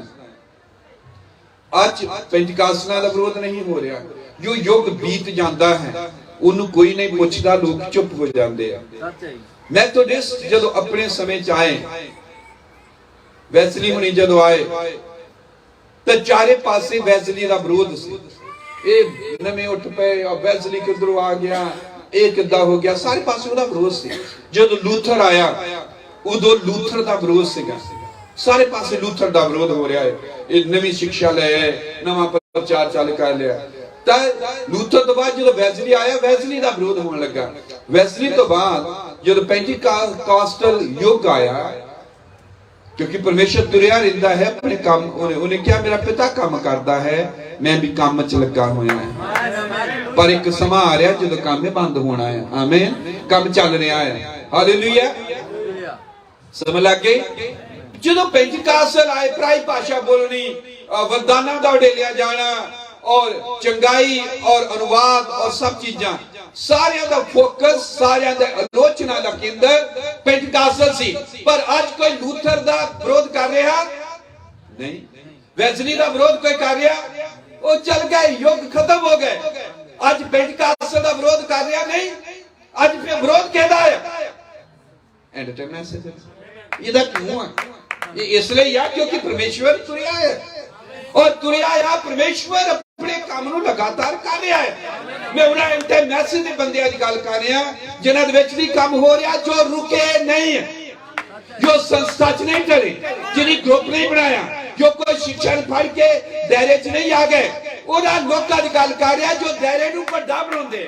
अज पेंटिकास्टां दा विरोध नहीं हो रहा जो युग बीत जाता है उन्होंने कोई नहीं पूछता लोग चुप हो जाते हैं मेथोडिस्ट जदों अपने समय च आए वैसली हुणी जदों आए तो चारे पासे वैसली दा विरोध सी ये नवे उठ पे और वैसली किधरों आ गया ये किदा हो गया सारे पासे उहदा विरोध सी जदों लूथर आया उदों लूथर दा विरोध सीगा सारे पासे लूथर दा विरोध हो रहा है ये नवी शिक्षा ले आए नवा प्रचार चालू कर लिया लूथर तो बाद जो वैसली आया वैसली का विरोध होने लगा वैसली तो बाद जो पेंटिकास्टल युग आया क्योंकि परमेश्वर तुरिया रहिंदा है अपने काम उन्हें क्या मेरा पिता काम करता है मैं भी काम च लगा होया है पर एक समा आ रहा जो काम बंद होना है आमीन काम चल रहा है हालेलुया समझ लग गई जो पेंटिकास्टल आए पराई भाषा बोलनी वरदाना का उडेलिया जाना और चंगाई और अनुवाद और सब चीजा सारे दा फोकस सारे दा आलोचना दा केंद्र पेंटिकास्टल सी पर आज कोई लूथर दा विरोध कर रहा नहीं वैसली दा विरोध कोई कर रहा वो चल गए युग खत्म हो गए आज पेंटिकास्टल दा विरोध कर रहा नहीं आज पे विरोध कहदा है एंड टाइम मैसेज ये दा क्यों है ये इसलिए या क्योंकि परमेश्वर तुरिया है और तुरिया या परमेश्वर अपने काम ਨੂੰ लगातार कर रहा है मैं उन्हें इंटे मैसेज ਦੇ ਬੰਦਿਆਂ ਦੀ ਗੱਲ ਕਰ ਰਿਹਾ ਜਿਨ੍ਹਾਂ ਦੇ ਵਿੱਚ ਵੀ ਕੰਮ ਹੋ ਰਿਹਾ ਜੋ रुके नहीं जो संस्था च नहीं टले जिन्हें ग्रुप नहीं बनाया जो कोई शिक्षण पढ़ के दायरे च नहीं आ गए उन्हां लोकां दी गल कर रहा जो दायरे ਨੂੰ ਵੱਡਾ ਬਣਾਉਂਦੇ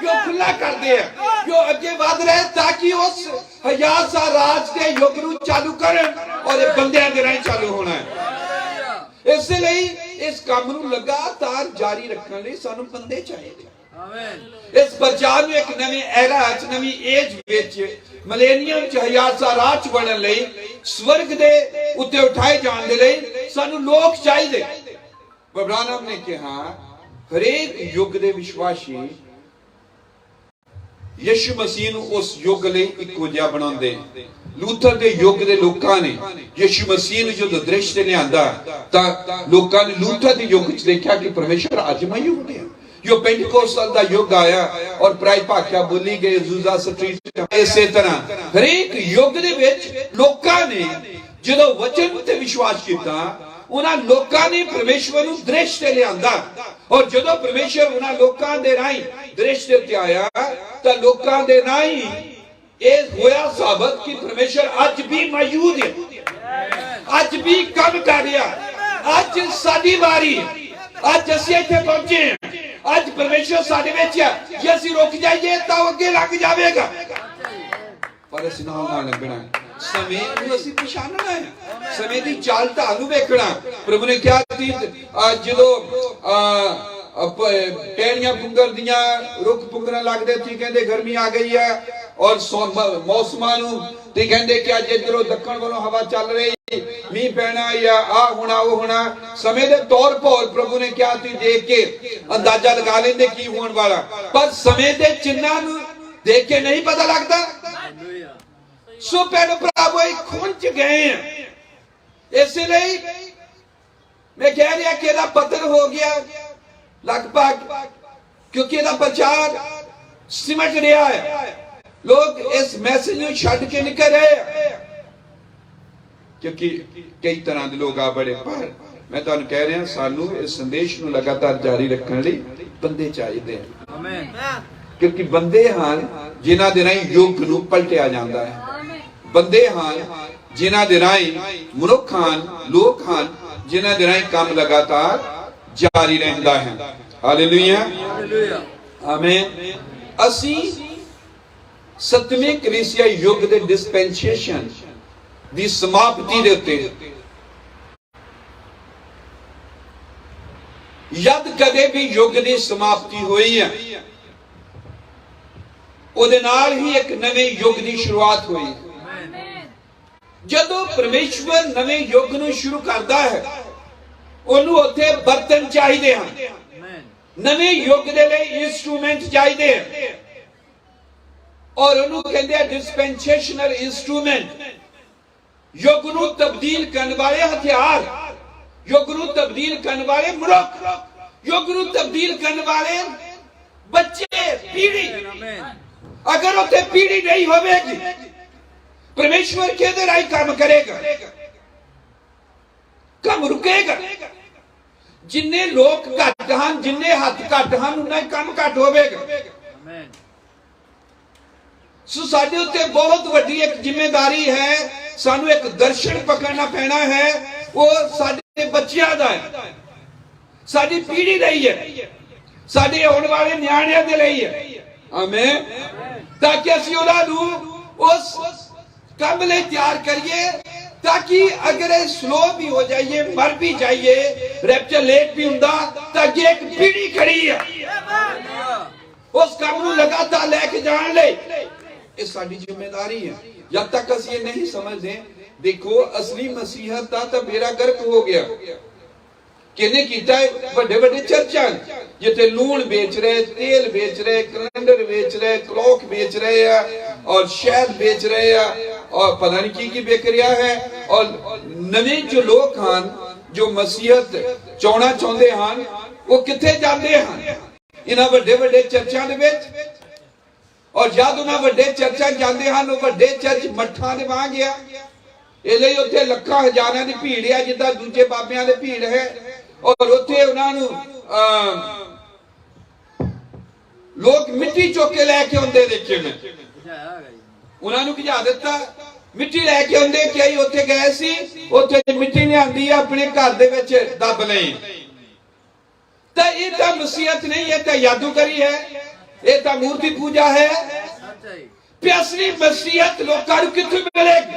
जो खुला करते हैं जो अगे वध रहे ताकि उस 1000 साल राज के युग ਨੂੰ चालू करन और ये ਬੰਦਿਆਂ ਦੇ ਰਾਹੀਂ चालू होना है इसलिए इस काम ਨੂੰ लगातार जारी रखने ਲਈ ਸਾਨੂੰ ਬੰਦੇ ਚਾਹੀਦੇ आमीन इस प्रचार ਨੂੰ ਇੱਕ ਨਵੇਂ ਐਰਾ ਚ ਨਵੀਂ ਏਜ ਵਿੱਚ ਮਿਲੇਨੀਅਮ ਚ 1000 ਸਾਲ ਰਾਜ ਬਣਨ ਲਈ ਸਵਰਗ ਦੇ ਉੱਤੇ ਉਠਾਏ ਜਾਣ ਦੇ ਲਈ ਸਾਨੂੰ ਲੋਕ ਚਾਹੀਦੇ ਬਬਰਾਨਮ ਨੇ ਕਿਹਾ ਹਰੇਕ ਯੁੱਗ ਦੇ ਵਿਸ਼ਵਾਸੀ यीशु मसीह ਨੂੰ ਉਸ ਯੁੱਗ ਲਈ ਇੱਕੋ ਜਿਹਾ ਬਣਾਉਂਦੇ ਲੂਥਰ ਦੇ ਯੁੱਗ ਦੇ ਲੋਕਾਂ ਨੇ ਯीशु मसीह ਨੂੰ ਜਦੋਂ ਦ੍ਰਿਸ਼ ਤੇ ਲਿਆਂਦਾ ਤਾਂ ਲੋਕਾਂ ਨੇ ਲੂਥਰ ਦੇ ਯੁੱਗ ਚ ਦੇਖਿਆ ਕਿ ਪਰਮੇਸ਼ਰ ਅੱਜ ਮੌਜੂਦ ਹੈ ਜੋ ਪੈਂਟੀਕੋਸਟਲ ਦਾ ਯੁੱਗ ਆਇਆ और ਪ੍ਰਾਈ ਭਾਖਿਆ ਬੋਲੀ ਗਈ ਜ਼ੂਜ਼ਾ ਸਟਰੀਟ ਇਸੇ ਤਰ੍ਹਾਂ ਹਰੇਕ ਯੁੱਗ ਦੇ ਵਿੱਚ ਲੋਕਾਂ ਨੇ ਜਦੋਂ ਵਚਨ ਤੇ ਵਿਸ਼ਵਾਸ ਕੀਤਾ उन्हां लोकां ने परमेश्वर ਨੂੰ दृश ते लियांदा और जदों परमेश्वर उन्हां लोकां दे राहीं दृश ते उत्ते आया तां लोकां दे राहीं ਇਹ ਹੋਇਆ ਸਾਬਤ ਕਿ ਪਰਮੇਸ਼ਰ ਅੱਜ ਵੀ ਮੌਜੂਦ ਹੈ ਅੱਜ ਵੀ ਕੰਮ ਕਰ ਰਿਹਾ ਅੱਜ ਸਾਡੀ ਵਾਰੀ ਅੱਜ ਅਸੀਂ ਇੱਥੇ ਪਹੁੰਚੇ ਅੱਜ ਪਰਮੇਸ਼ਰ ਸਾਡੇ ਵਿੱਚ ਹੈ ਜੇ ਅਸੀਂ ਰੁਕ ਜਾਈਏ ਤਾਂ ਅੱਗੇ ਲੱਗ ਜਾਵੇਗਾ पर असीं नाल लगना समय ਨੂੰ ਅਸੀਂ ਪਛਾਣਨਾ ਹੈ ਸਮੇਂ ਦੀ ਚਾਲ ਢਾਲ ਨੂੰ ਵੇਖਣਾ ਪ੍ਰਭੂ ਨੇ ਕਿਹਾ ਸੀ ਜਦੋਂ ਟਹਿਣੀਆਂ ਪੁੰਗਰਦੀਆਂ ਰੁੱਖ ਪੁੰਗਰਨ ਲੱਗਦੇ ਸੀ ਕਹਿੰਦੇ ਗਰਮੀ ਆ ਗਈ ਹੈ ਔਰ ਮੌਸਮਾਂ ਨੂੰ ਤੇ ਕਹਿੰਦੇ ਕਿ ਅੱਜ ਇਧਰੋਂ ਦੱਖਣ ਵੱਲੋਂ ਹਵਾ ਚੱਲ ਰਹੀ ਮੀਂਹ ਪੈਣਾ ਜਾਂ ਆ ਹੋਣਾ ਉਹ ਹੋਣਾ ਸਮੇਂ ਦੇ ਤੌਰ ਪਰ ਪ੍ਰਭੂ ਨੇ ਕਿਹਾ ਸੀ ਦੇਖ ਕੇ ਅੰਦਾਜ਼ਾ ਲਗਾ ਲੈਂਦੇ ਕੀ ਹੋਣ ਵਾਲਾ ਪਰ ਸਮੇਂ ਦੇ ਚਿੰਨ੍ਹਾਂ ਨੂੰ देख के नहीं पता लगता सो भैन भरावो खुंच गए हैं इसलिए मैं कह रहा कि ਇਹਦਾ ਪਤਨ ਹੋ ਗਿਆ ਲਗਭਗ, क्योंकि ਇਹਦਾ प्रचार सिमट रहा है, लोग इस मैसेज ਨੂੰ ਛੱਡ के निकल रहे हैं, क्योंकि कई तरह के लोग आ बड़े। पर मैं तुहानू कह रहा सानू इस संदेश ਨੂੰ लगातार जारी रखने ਲਈ ਬੰਦੇ ਚਾਹੀਦੇ हैं। आमीन। क्योंकि बंदे ਹਨ ਜਿਨ੍ਹਾਂ ਦੇ ਰਾਹੀਂ ਯੁੱਗ ਨੂੰ ਪਲਟਿਆ ਜਾਂਦਾ ਹੈ, ਬੰਦੇ ਹਨ ਜਿਨ੍ਹਾਂ ਦੇ ਰਾਹੀਂ ਮਨੁੱਖ ਹਨ, ਲੋਕ ਹਨ ਜਿਨ੍ਹਾਂ ਦੇ ਰਾਹੀਂ ਕੰਮ ਲਗਾਤਾਰ ਜਾਰੀ ਰਹਿੰਦਾ ਹੈ। ਹਾਲੇਲੂਇਆ, ਹਾਲੇਲੂਇਆ, ਆਮੀਨ। ਅਸੀਂ ਸੱਤਵੇਂ ਕਲੀਸਿਆ ਯੁੱਗ ਦੇ ਡਿਸਪੈਂਸੇਸ਼ਨ ਦੀ ਸਮਾਪਤੀ ਦੇ ਉੱਤੇ ਜਦ ਕਦੇ ਵੀ ਯੁੱਗ ਦੀ ਸਮਾਪਤੀ ਹੋਈ ਹੈ, ਉਹਦੇ ਨਾਲ ਹੀ ਇੱਕ ਨਵੇਂ ਯੁੱਗ ਦੀ ਸ਼ੁਰੂਆਤ ਹੋਈ। ਜਦੋਂ ਪਰਮੇਸ਼ਵਰ ਨਵੇਂ ਯੁੱਗ ਨੂੰ ਸ਼ੁਰੂ ਕਰਦਾ ਹੈ, ਉਹਨੂੰ ਉੱਥੇ ਬਰਤਨ ਚਾਹੀਦੇ ਹਨ, ਨਵੇਂ ਯੁੱਗ ਦੇ ਲਈ ਇਨਸਟਰੂਮੈਂਟ ਚਾਹੀਦੇ ਹਨ, ਔਰ ਉਹਨੂੰ ਕਹਿੰਦੇ ਆ ਡਿਸਪੈਂਸੇਸ਼ਨਲ ਇਨਸਟਰੂਮੈਂਟ। ਯੁੱਗ ਨੂੰ ਤਬਦੀਲ ਕਰਨ ਵਾਲੇ ਹਥਿਆਰ, ਯੁੱਗ ਨੂੰ ਤਬਦੀਲ ਕਰਨ ਵਾਲੇ ਮਨੁੱਖ, ਯੁੱਗ ਨੂੰ ਤਬਦੀਲ ਕਰਨ ਵਾਲੇ ਬੱਚੇ, ਪੀੜ੍ਹੀ। ਅਗਰ ਉੱਥੇ ਪੀੜ੍ਹੀ ਨਹੀਂ ਹੋਵੇਗੀ, परमेश्वर के राही काम करेगा, काम रुकेगा। जिन्ने लोग घट हैं, जिन्ने हाथ घट हैं, उन्ना काम घट होवेगा। सो साडे उत्ते बहुत वड्डी एक जिम्मेदारी है, सानू एक दर्शन पकड़ना पैना है, वो साडे बच्चियां दा है, साडी पीढ़ी रही है, साडे आने वाले न्याणियां दे लई है। आमीन। ताकि असीं उन्हां नूं उस काम ले तैयार करिए, ताकि अगर स्लो भी हो जाइए, मर भी जाइए, रैप्चर लेट भी हुंदा, ताकि एक पीढ़ी खड़ी है उस काम नूं लगातार लेके जाने ले। ये साडी जिम्मेदारी है। जब तक असीं ये नहीं समझदे, देखो असली मसीहत दा तां बेड़ा गर्क हो गया। किने कीता है? बड़े बड़े चर्चा जिथे लूण बेच रहे, तेल बेच रहे, कैलेंडर बेच रहे, क्लॉक बेच रहे हैं, और शहद बेच रहे हैं, और पता नहीं की बेच रहा है। और नवे जो लोग हैं जो मसीहत चाहना चाहते हैं, वो किथे जाते हैं? इन्हां बड़े बड़े चर्चा दे विच। और जद उन्हां बड़े चर्चा जाते हैं, वो बड़े चर्च मठा दे वां गया, इसलिए उत्थे लखां हजारां दी भीड़ है, जिद्दां दूजे बाबियां दे भीड़ है। और उत्थे उन्हां नूं लोग मिट्टी चुक के लैके आउंदे देखे मैं, उन्हां नूं भिजा दित्ता, मिट्टी लैके आउंदे। कई उत्थे गए सी, उत्थे मिट्टी लिआंदी अपने घर दे विच दब लई। तां इह तां मसीहत नहीं है, तां जादूगरी है, इह तां मूर्ति पूजा है। असली मसीहत लोकां नूं कित्थों मिलेगी?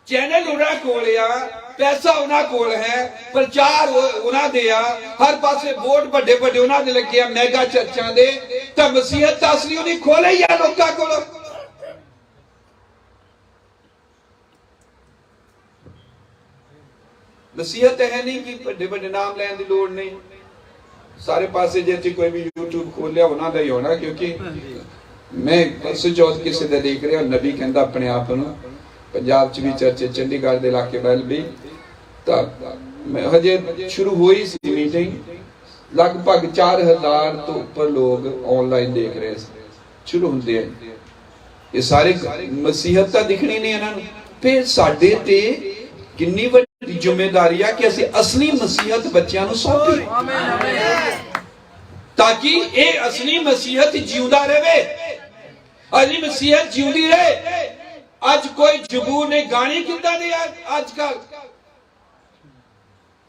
चैनल उन्हां कोल आ, पैसा उन्हां कोल है, प्रचार उन्हां दे आ, हर पासे बोर्ड बड़े बड़े उन्हां दे लगे आ, मैगा चर्चां दे। तां मसीहत असली उन्हें खोले ही आ लोकां कोल। मसीहत है नहीं कि बड़े बड़े नाम लैण दी लोड़ नहीं। सारे पासे जे कोई भी यूट्यूब खोलिया उन्हां दा ही होना। क्योंकि मैं परसों चौथ किसी दा देख रहा, नबी कहंदा अपने आप नूं, पंजाब च भी चर्चे, चंडीगढ़ के इलाके वाल भी, तो हजे शुरू हुई सी मीटिंग, लगभग 4000 तो ऊपर लोग ऑनलाइन देख रहे शुरू होंगे हैं। ये सारे मसीहत तो दिखनी नहीं इन्हां नूं। फिर साडे ते कितनी बड़ी जिम्मेदारी है कि असीं असली मसीहत बच्चों नूं सौंपीए, ताकि ये असली मसीहत जिउंदा रहे, असली मसीहत जिउंदी रहे। आज कोई जबूर ने गाने किदा दे आजकल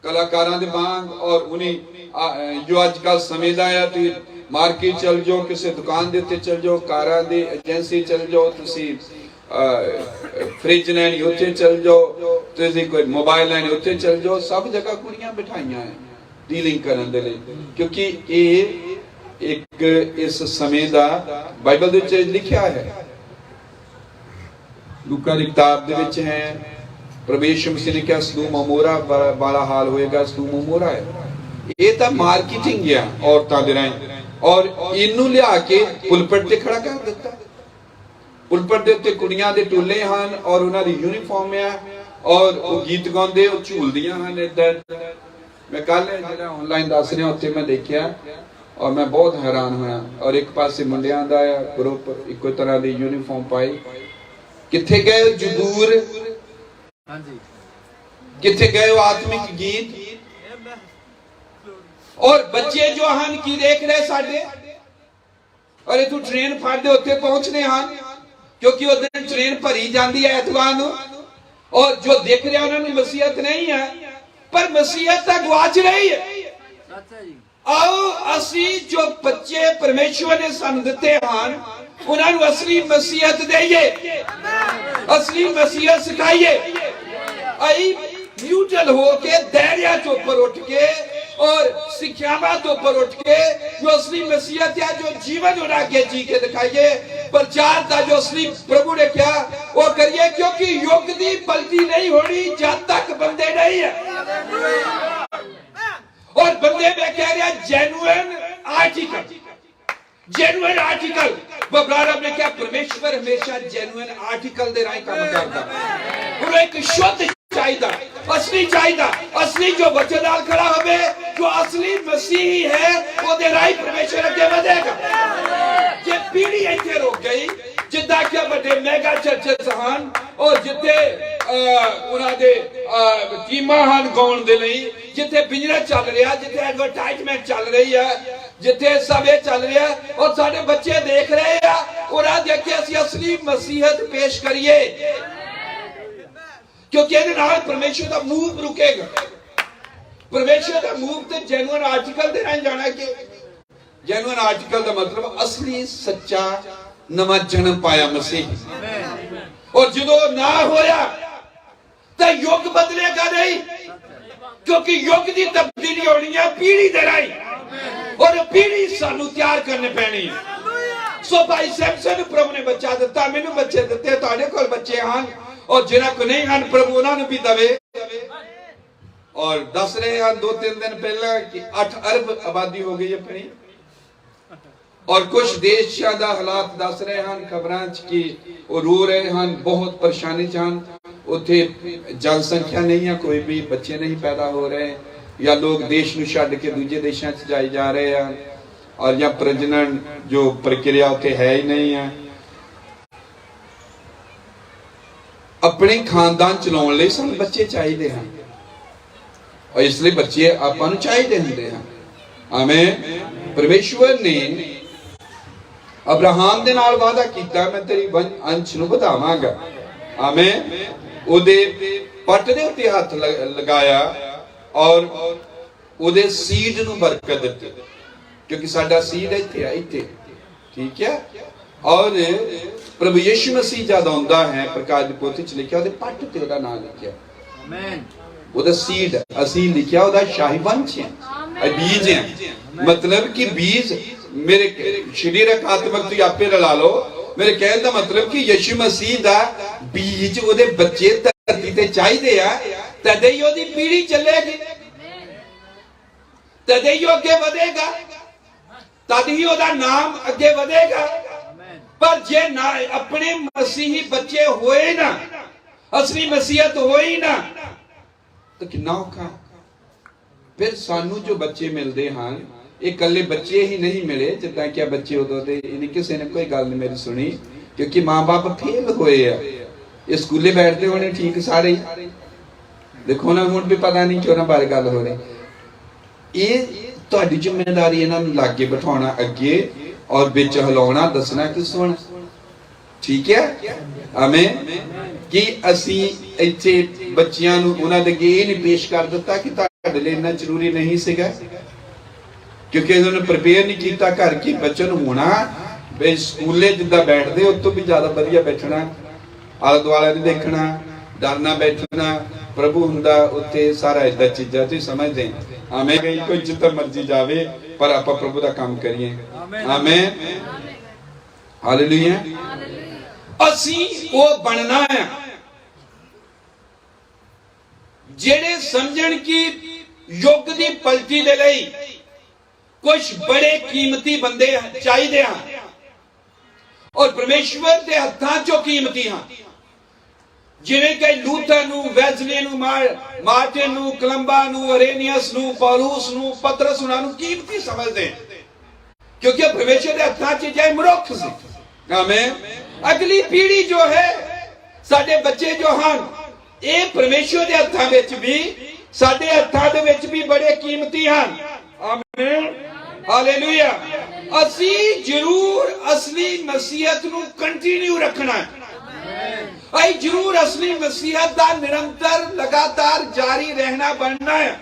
कलाकारां दे मांग, और उन्हें जो आजकल समझदा है, तो मार्केट चल जाओ, किसी दुकान दे उत्ते चल जाओ, कारां दी एजेंसी चल जाओ, तुसी फ्रिज लैनी उत्थे चल जाओ, तुसी कोई मोबाइल लैनी उत्थे चल जाओ, सब जगह कुड़ियां बिठाइयां हैं डीलिंग करन दे लई। क्योंकि ये एक इस समय दा बाइबल दे विच लिखिया है, लूका की किताब दे विच है, प्रभु यीशु मसीह ने कहा सदूम अमोरा वाला हाल होएगा। सदूम अमोरा है, ये तो मार्केटिंग है औरतां दे राहीं, और इनू लिया के पुलपट ते खड़ा कर दिता। पुलपट दे उत्ते कुड़ियां दे टोले हन, और उन्हां दी यूनीफॉर्म है, और वो गीत गाउंदे, वो झूलदियां हन इधर, मैं कल जो ऑनलाइन दस रहा उत्थे मैं देखा और मैं बहुत हैरान होया। और एक पासे मुंडियां दा ग्रुप इको तरह की यूनीफॉर्म पाई, किथे गए जबूर, किथे गए आत्मिक गीत, और बच्चे जो हैं की देख रहे साडे, और तू ट्रेन फड़दे उत्थे पहुंचने हैं क्योंकि उस दिन ट्रेन भरी जाती है एतवार नूं, और जो देख रहे उन्होंने मसीहत नहीं है, पर मसीहत तो गवाच रही है। आओ असी जो बच्चे परमेश्वर ने सानू दिते हैं उन्होंने असली मसीहत दईए, असली मसीहत सिखाइए। आई न्यूट्रल होके धैर्य चो ऊपर उठ के और शिक्षावा तो ऊपर उठ के जो असली मसीहत है, जो जीवन उड़ा के जी के दिखाइए, प्रचार का जो असली प्रभु ने क्या वो करिए, क्योंकि युग की पलटी नहीं होनी जब तक बंदे नहीं है। और बंदे में कह रहे जेन्युइन आर्टिकल, जेन्युइन आर्टिकल। बबरारब ने क्या, परमेश्वर हमेशा जेन्युइन आर्टिकल दे राही काम करता है। एक शुद्ध चाहिदा, असली चाहिदा, असली जो वचन नाल खड़ा होवे, जो असली मसीही है वो दे राही परमेश्वर अगे बढ़ेगा। ये पीढ़ी इथे रुक गई जिद्दां कि बड़े मेगा चर्चेस हन और जिथे उन्हां दे टीमां हन गाउण दे लई, जिथे बिजनेस चल रहा, जिथे एडवरटाइजमेंट चल रही है, जिथे सभे चल रहा है, और साडे बच्चे देख रहे हैं उन्हां दे अगे असीं असली मसीहत पेश करिए, क्योंकि ये नाल परमेश्वर का मूव रुकेगा। परमेश्वर का मूव तो जेन्युइन आर्टिकल दे राही जाना कि जेन्युइन आर्टिकल का मतलब असली सच्चा नवा जन्म पाया मसीह। और जो ना होया तो युग बदलेगा नहीं, क्योंकि युग की तब्दीली होनी है पीढ़ी दे राही, और पीढ़ी सानू तैयार करने पैनी है। सो भाई सैमसन प्रभु ने बच्चा दिता, मैनू बच्चे दिते, तुहाडे कोल बच्चे हैं, और जिन्हां को नहीं हैं प्रभु उन्होंने भी दवे। और दस रहे हैं 2-3 दिन पहले कि 8 अरब आबादी हो गई अपनी, और कुछ देशों का हालात दस रहे हैं खबरां कि वो रो रहे हैं, बहुत परेशानी हैं। उत्थे जनसंख्या नहीं है, कोई भी बच्चे नहीं पैदा हो रहे, या लोग देश नूं छड्ड के दूजे देशों च जाए जा रहे हैं, और या प्रजनन जो प्रक्रिया उत्थे है ही नहीं है। अपने खानदान चलाउण लई सानूं बच्चे चाहिए हैं, और इसलिए बच्चे आपां नूं चाहिए हुंदे हैं। आमीन। परमेश्वर ने अब्राहम दे नाल वादा कीता, मैं तेरी अंश नूं ਵਧਾਵਾਂਗਾ। आमीन। ਉਹਦੇ ਪੱਟ ਦੇ ਉੱਤੇ ਹੱਥ ਲਗਾਇਆ और ਉਹਦੇ ਸੀਡ ਨੂੰ ਬਰਕਤ ਦਿੱਤੀ, क्योंकि साडा सीड ਇੱਥੇ ਆ, ਇੱਥੇ ठीक है। और प्रभु यीशु मसीह जद आंदा है, प्रकाश दी पोथी च लिखिया ਉਹਦੇ ਪੱਟ ਤੇ ਉਹਦਾ ਨਾਮ ਲਿਖਿਆ। आमीन। ਉਹਦਾ सीड ਅਸੀਂ ਲਿਖਿਆ, ਉਹਦਾ शाही वंश है, बीज है। मतलब कि बीज मेरे शरीरक आत्मक तुम आपे रला लो। मेरे कहने का मतलब कि यीशु मसीह दा बीज ਉਹਦੇ ਬੱਚੇ ਧਰਤੀ ਤੇ ਚਾਹੀਦੇ ਆ, ਤਦੇ ਹੀ ਉਹਦੀ ਪੀੜ੍ਹੀ ਚੱਲੇਗੀ, ਤਦੇ ਹੀ ਅੱਗੇ ਵਧੇਗਾ, ਤਦ ਹੀ ਉਹਦਾ ਨਾਮ ਅੱਗੇ ਵਧੇਗਾ। पर जे ना अपने मसीही बच्चे होए ना, असली मसीहत होई ना, तो कितना औखा। फिर सानू जो बच्चे मिलते हैं, ये कल्ले बच्चे ही नहीं मिले, जिदा क्या बच्चे उदों दे इन्हें किसी ने कोई गल नहीं मेरी सुनी, क्योंकि माँ बाप फेल होए आ। ये स्कूले बैठते होने ठीक सारे, देखो ना हुण भी पता नहीं क्यों ना बारे गल हो रही। ये तुहाडी जिम्मेदारी इन्हां नूं लागे बिठाउणा अगे, और बिच हिलाउणा, दसना कि सुन, ठीक है। आमीन। कि असी इत्थे बच्चियां नूं उन्हां दे अगे नहीं पेश कर दिता कि तुहाडे लई इन्ना जरूरी नहीं सीगा, क्योंकि उन्होंने प्रिपेयर नहीं किया घर की बच्चों होना बे स्कूले जिदा बैठते उस तो भी ज्यादा वधिया बैठना, आले दुआले नहीं देखना, डरना बैठना, प्रभु हुंदा उत्थे सारा इदा चीज़ां तुसीं समझदे। आमीन। गई कोई जितना मर्जी जावे, पर आपां प्रभु दा काम करिए। आमीन। हालेलुया। असीं वो बनना है जेड़े समझण की युग दी पलटी दे लई कुछ बड़े कीमती बंदे चाहिए हैं, और परमेश्वर के हत्थां चो कीमती हैं। ਜਿਵੇਂ ਕਿ ਲੂਥਰ ਨੂੰ, ਵੈਜ਼ਲੀ ਨੂੰ, ਮਾਰਟਿਨ ਨੂੰ, ਕਲੰਬਾ ਨੂੰ, ਅਰੇਨੀਅਸ ਨੂੰ, ਪੌਲੁਸ ਨੂੰ, ਪਤਰਸ ਨੂੰ ਕੀਮਤੀ ਸਮਝਦੇ, क्योंकि परमेश्वर के हत्थां च जाए मनुख सी। आमीन। अगली पीढ़ी जो है, साडे बच्चे जो हन, ये परमेश्वर के हत्थां विच भी, साडे हत्थां दे विच भी बड़े कीमती हन। आमीन। हालेलुया। असी जरूर असली मसीहत नूं कंटिन्यू रखना है। आई जरूर असली मसीहत दा निरंतर लगातार जारी रहना बनना है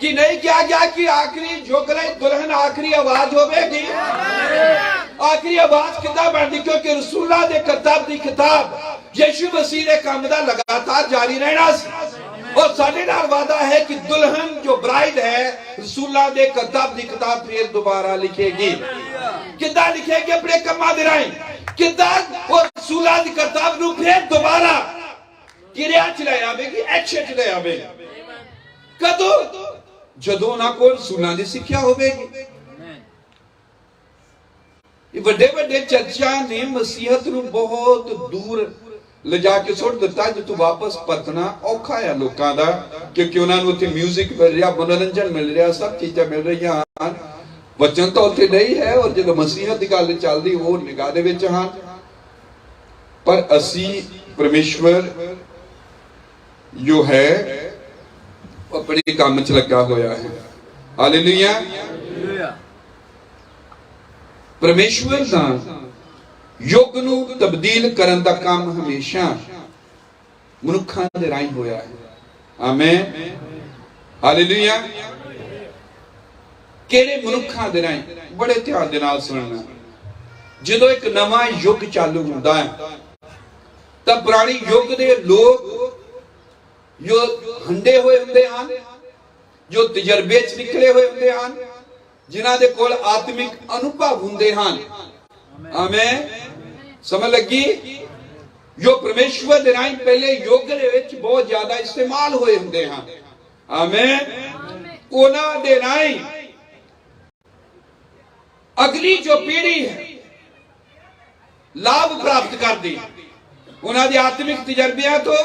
कि नहीं। क्या क्या कि आखिरी झोकरे दुल्हन आखिरी आवाज होगी। आखिरी आवाज कितना बनती, क्योंकि रसूलां दे किताब दी किताब यीशु मसीह दे काम दा लगातार जारी रहना सी। और साडे नाल वादा है कि दुल्हन जो ब्राइड है रसूलां दे किताब दी किताब फिर दोबारा लिखेगी। कितना लिखेगी? अपने कमां दे राहीं किताब और रसूलां दी किताब नूं फिर दोबारा किरिया च ले आवेगी, एक्शन च ले आवेगी। कदों? ਜਦੋਂ ਨਾ ਕੋਲ ਰਸੂਲਾਂ ਦੀ ਸਿੱਖਿਆ ਹੋਵੇਗੀ। ਇਹ ਵੱਡੇ ਵੱਡੇ ਚਰਚਾਂ ਨੇ ਮਸੀਹਤ ਨੂੰ ਬਹੁਤ ਦੂਰ ਲਿਜਾ ਕੇ ਸੁੱਟ ਦਿੱਤਾ, ਜਿੱਥੋਂ ਵਾਪਸ ਪਰਤਣਾ ਔਖਾ ਹੈ ਲੋਕਾਂ ਦਾ, ਕਿਉਂਕਿ ਉਹਨਾਂ ਨੂੰ ਉੱਥੇ 뮤직 ਮਿਲ ਰਿਹਾ, ਮਨੋਰੰਜਨ ਮਿਲ ਰਿਹਾ, ਸਭ ਚੀਜ਼ਾਂ ਮਿਲ ਰਹੀਆਂ ਹਨ। ਵਚਨ ਤਾਂ ਉੱਥੇ ਨਹੀਂ ਹੈ, ਔਰ ਜਦੋਂ ਮਸੀਹਤ ਦੀ ਗੱਲ ਚੱਲਦੀ ਉਹ ਨਿਗਾਹ ਦੇ ਵਿੱਚ ਹਨ। ਪਰ ਅਸੀਂ ਪਰਮੇਸ਼ਵਰ ਜੋ ਹੈ अपने काम च लगा होया है। हालेलुया। परमेश्वर दा युग नूं तब्दील करन दा काम हमेशा मनुखां दे राहीं होया है। आमीन। हालेलुया। किहड़े मनुखां दे राहीं? बड़े ध्यान दे नाल सुनना। जदों एक नवां युग चालू हुंदा है तां पुराने युग दे लोग जो हंडे हुए होंदे हन, जो तजर्बे च निकले हुए होंदे हन, जिन्हां दे कोल आत्मिक अनुभव होंदे हन। आमीन। समझ लगी? जो परमेश्वर दे राहीं पहले युग दे विच बहुत ज्यादा इस्तेमाल होए होंदे हन। आमीन। उन्हां दे राहीं अगली जो पीढ़ी है लाभ प्राप्त करदी, उन्हां दे आत्मिक तजर्बियां तो,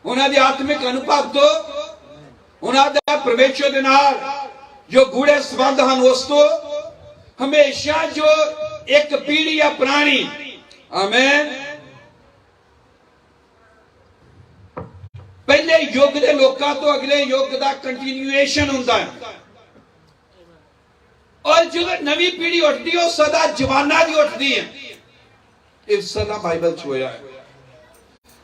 उन्हां दे आत्मिक अनुभव तो, उन्हां दा परमेश्वर दे नाल जो गूढ़े संबंध हन उस तो हमेशा जो एक पीढ़ी या पुरानी। आमीन। पहले युग दे लोकां तो अगले युग दा कंटिन्यूएशन हुंदा है, और जो नवी पीढ़ी उठदी है सदा जवाना दी उठदी है। इस सदा बाइबल च होया है।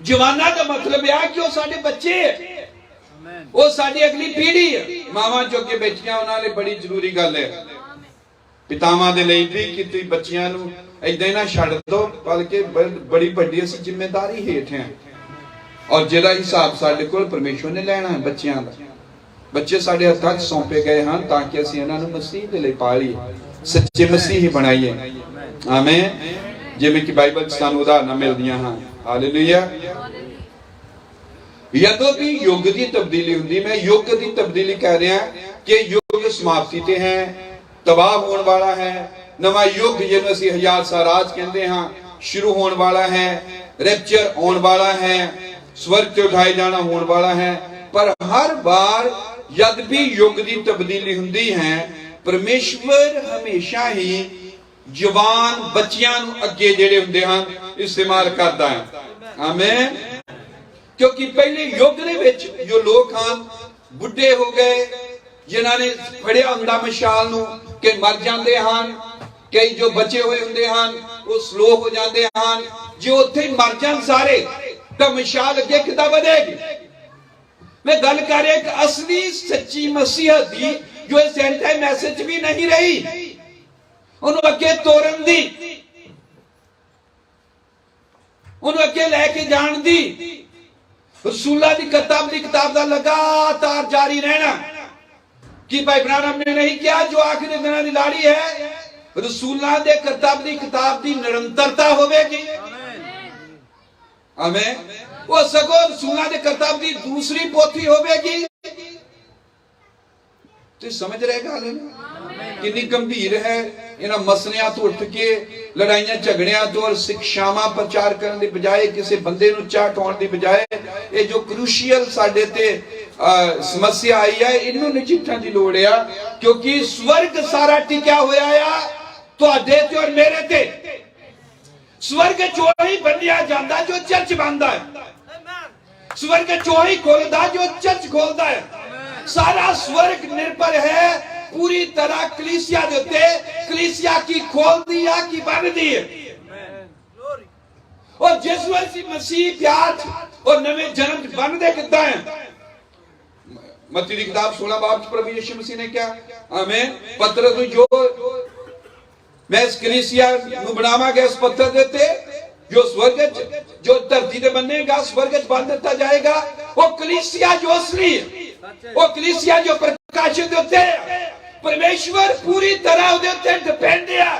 जवाना का मतलब है कि वो साडे बच्चे है, वो साडी अगली पीढ़ी है। मावां जो के बेटियां उन्हां लई बड़ी जरूरी गल है, पितावां दे लई भी कि तुसीं बच्चियां नूं इदां ना छड्ड दो, बल्कि बड़ी वड्डी असीं जिम्मेदारी हेठ हैं, और जिहड़ा हिसाब साडे कोल परमेश्वर ने लेना है बच्चियां दा। बच्चे साडे हत्थां 'च सौंपे गए हैं ताकि असीं इन्हां नूं मसीह दे लई पालीए, सच्चे मसीही बनाईए। आमीन। जिवें कि बाइबल 'च सानूं उदाहरणां मिलदियां हैं। हालेलुया। यदों भी युग की तब्दीली हुंदी, मैं युग की तब्दीली कह रहा कि युग समाप्ति ते है, तबाह होने वाला है। नवा युग जिन्होंने असीं 1000 साल राज कहते हैं शुरू होने वाला है, रैप्चर होने वाला है, स्वर्ग से उठाए जाना होने वाला है। पर हर बार जब भी युग की तब्दीली हुंदी है, परमेश्वर हमेशा ही जवान बच्चियां नूं अगे जेड़े हुंदे हन इस्तेमाल करता है। आमीन। क्योंकि पहले युग दे विच जो लोग हन बुढ़े हो गए, जिन्हां ने फड़िया हुंदा मशाल नूं कि मर जांदे हन, कई जो बचे हुए हुंदे हन वो स्लो हो जाते हैं। जो उत्थे मर जान सारे तो मशाल अगे किदां वधेगी? मैं गल कर रहा कि असली सच्ची मसीहत दी जो इस एंड टाइम मैसेज भी नहीं रही, उन्होंने अगे तोरन दी, उन्होंने अगे लैके जान दी, रसूलां दी किताब दा लगातार जारी रहना। कि भाई ब्राह्मण ने नहीं किया जो आखिरी दिनां दी लाड़ी है, रसूलां दे किताब दी निरंतरता होवेगी। आमीन। वो सगों रसूलां दे किताब दी दूसरी पोथी होवेगी। तो समझ रहे गल? कितनी गंभीर है। इन्हां मसलियां तो उठ के लड़ाइयां झगड़ियां तो और शिक्षावां प्रचार करने की बजाय किसी बंदे नूं चाह टाउण की बजाय ये जो क्रूशियल साडे ते समस्या आई है इन्हू नजिठण की लोड़ आ, क्योंकि स्वर्ग सारा टिकिया होया आ तुहाडे ते और मेरे ते। स्वर्ग चो ही बनिया जांदा जो चर्च बनदा है, स्वर्ग चो ही खोलदा जो चर्च खोलदा है। सारा स्वर्ग निर्भर है पूरी तरह कलीसिया दे उत्ते। कलीसिया की खोलदी है की बनदी है। और जिस मसीह प्यार और नवे जन्म बनदे किदां है। मत्ती की किताब 16 बाब प्रभु यीशु मसीह ने क्या आमीन पत्र जो मैं इस कलीसिया नूं बनावांगा इस पत्थर दे उत्ते जो स्वर्ग जो धरती ते बनेगा स्वर्ग बन दिता जाएगा। वो कलीसिया जो असली वो कलीसिया जो प्रकाशित होते परमेश्वर पूरी परमेश्वर ਉਹਦੇ ਉੱਤੇ ਡਿਪੈਂਡ ਆ।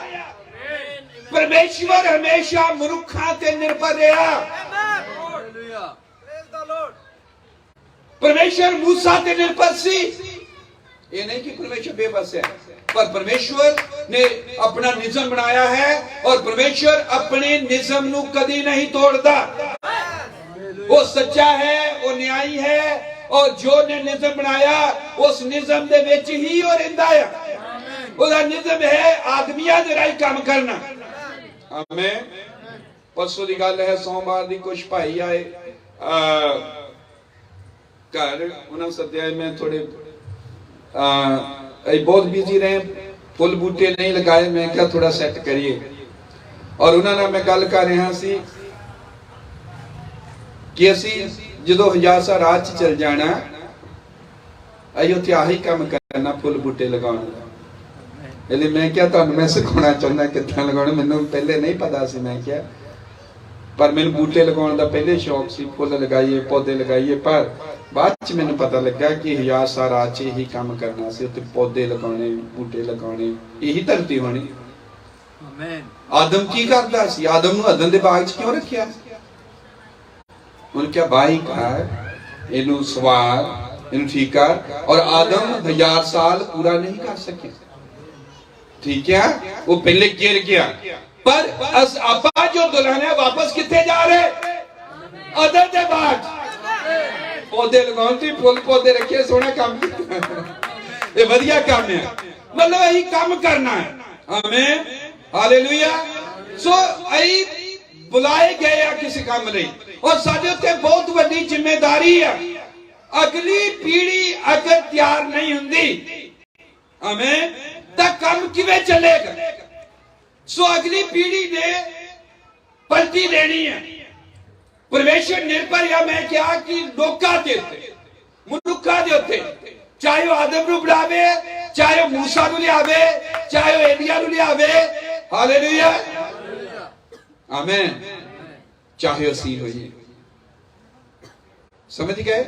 परमेश्वर हमेशा मनुखा ते निर्भर रहा। परमेश्वर मूसा ते निर्भर सी। ये नहीं कि परमेश्वर बेबस है, पर परमेश्वर ने अपना निज़म बनाया है और परमेश्वर अपने निज़म नू कभी नहीं तोड़ता। वो सच्चा है, वो न्यायी है और जो ने निज़म बनाया उस निज़म दे विच ही वो रहिंदा है। उसदा निज़म है आदमियां दे राही काम करना। आमीन। परसों की गल है सोमवार की कुछ भाई आए घर उन्होंने सद्या। मैं थोड़े बहुत बिजी रहे, फुल बूटे नहीं लगाए। मैं क्या थोड़ा सेट करिए और उन्होंने मैं गल कर रहा सी कि असी जो हजार सा राह च चल जाना अं उत्थे आही काम करना फुल बूटे लगाने। इसलिए मैं क्या तुहानू मैं सिखाना चाहता कितना लगाने। मैनू पहले नहीं पता सी। मैं क्या पर मैनू बूटे लगाने का पहले शौक सी, फुल लगाइए पौधे लगाइए। पर बाद च मैनू पता लगा कि हजार सा राह च यही काम करना सी। उत्ते पौधे लगाने बूटे लगाने यही धरती होनी। आदम की करता सी? आदम नू अदन दे बाग च क्यों रखिया? उन्हें क्या बाई कर इनू सवार इनू ठीक कर। और आदम हजार साल पूरा नहीं कर सके। ठीक है, वो पहले गिर गया। पर आपा जो दुल्हन है वापस कितने जा रहे? अदन दे बाग। पौधे लगाने फुल पौधे रखे सोना काम ये वधिया काम है। मतलब यही काम करना है। आमीन हालेलुया। सो आई बुलाए गए हैं किसी काम नहीं और साडे उत्ते बहुत बड़ी जिम्मेदारी है। अगली पीढ़ी अगर तैयार नहीं हुंदी आमीन तो काम किवें चलेगा? सो अगली पीढ़ी ने पलटी लेनी है। परमेश्वर निर्भर है। मैं क्या कि लोकां दे उत्ते मनुक्खां दे उत्ते, चाहे वो आदम नूं बुलावे, चाहे वो मूसा नूं लियावे, चाहे वो एलिया नूं लियावे। हालेलुया आमीन। चाहे असी होइए। समझ गए?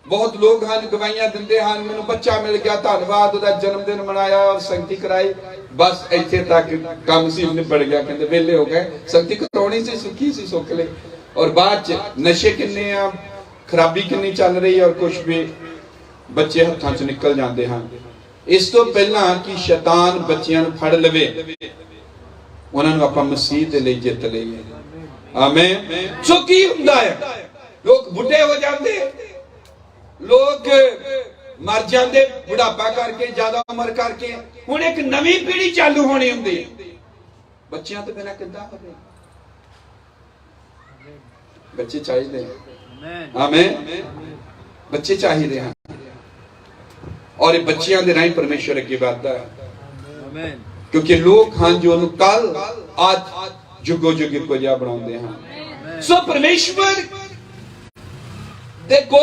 बहुत लोग हैं गवाइयां दिंदे हैं मैनू बच्चा मिल गया धन्यवाद उसका जन्मदिन मनाया और संगति कराई बस इत्थे तक काम सी निबड़ गया। कहते वेले हो गए। संगति कराउणी सी सुखी सी सुख ले। और बाद च नशे किन्ने आ, खराबी किन्नी चल रही और कुछ भी बच्चे हत्थां च निकल जाते हैं। इस तो पहला कि शैतान बच्चियां नूं फड़ लवे उन्हां नूं आपां मसीह दे लई जित लईए। आमीन। सो की हुंदा है लोग बुढ़े हो जाते, लोग मर जाते बुढ़ापा करके ज्यादा उम्र करके। हुण एक नवी पीढ़ी चालू होनी हुंदी है। बच्चियां तो बिना किद्दां होवे? बच्चे चाहिए। आमीन। बच्चे चाहिए हैं और बच्चियां दे राही परमेश्वर अगे बढ़दा है। क्योंकि लोग हैं जो कल आज जुगो जुग को जा बनाते हैं। सो परमेश्वर देखो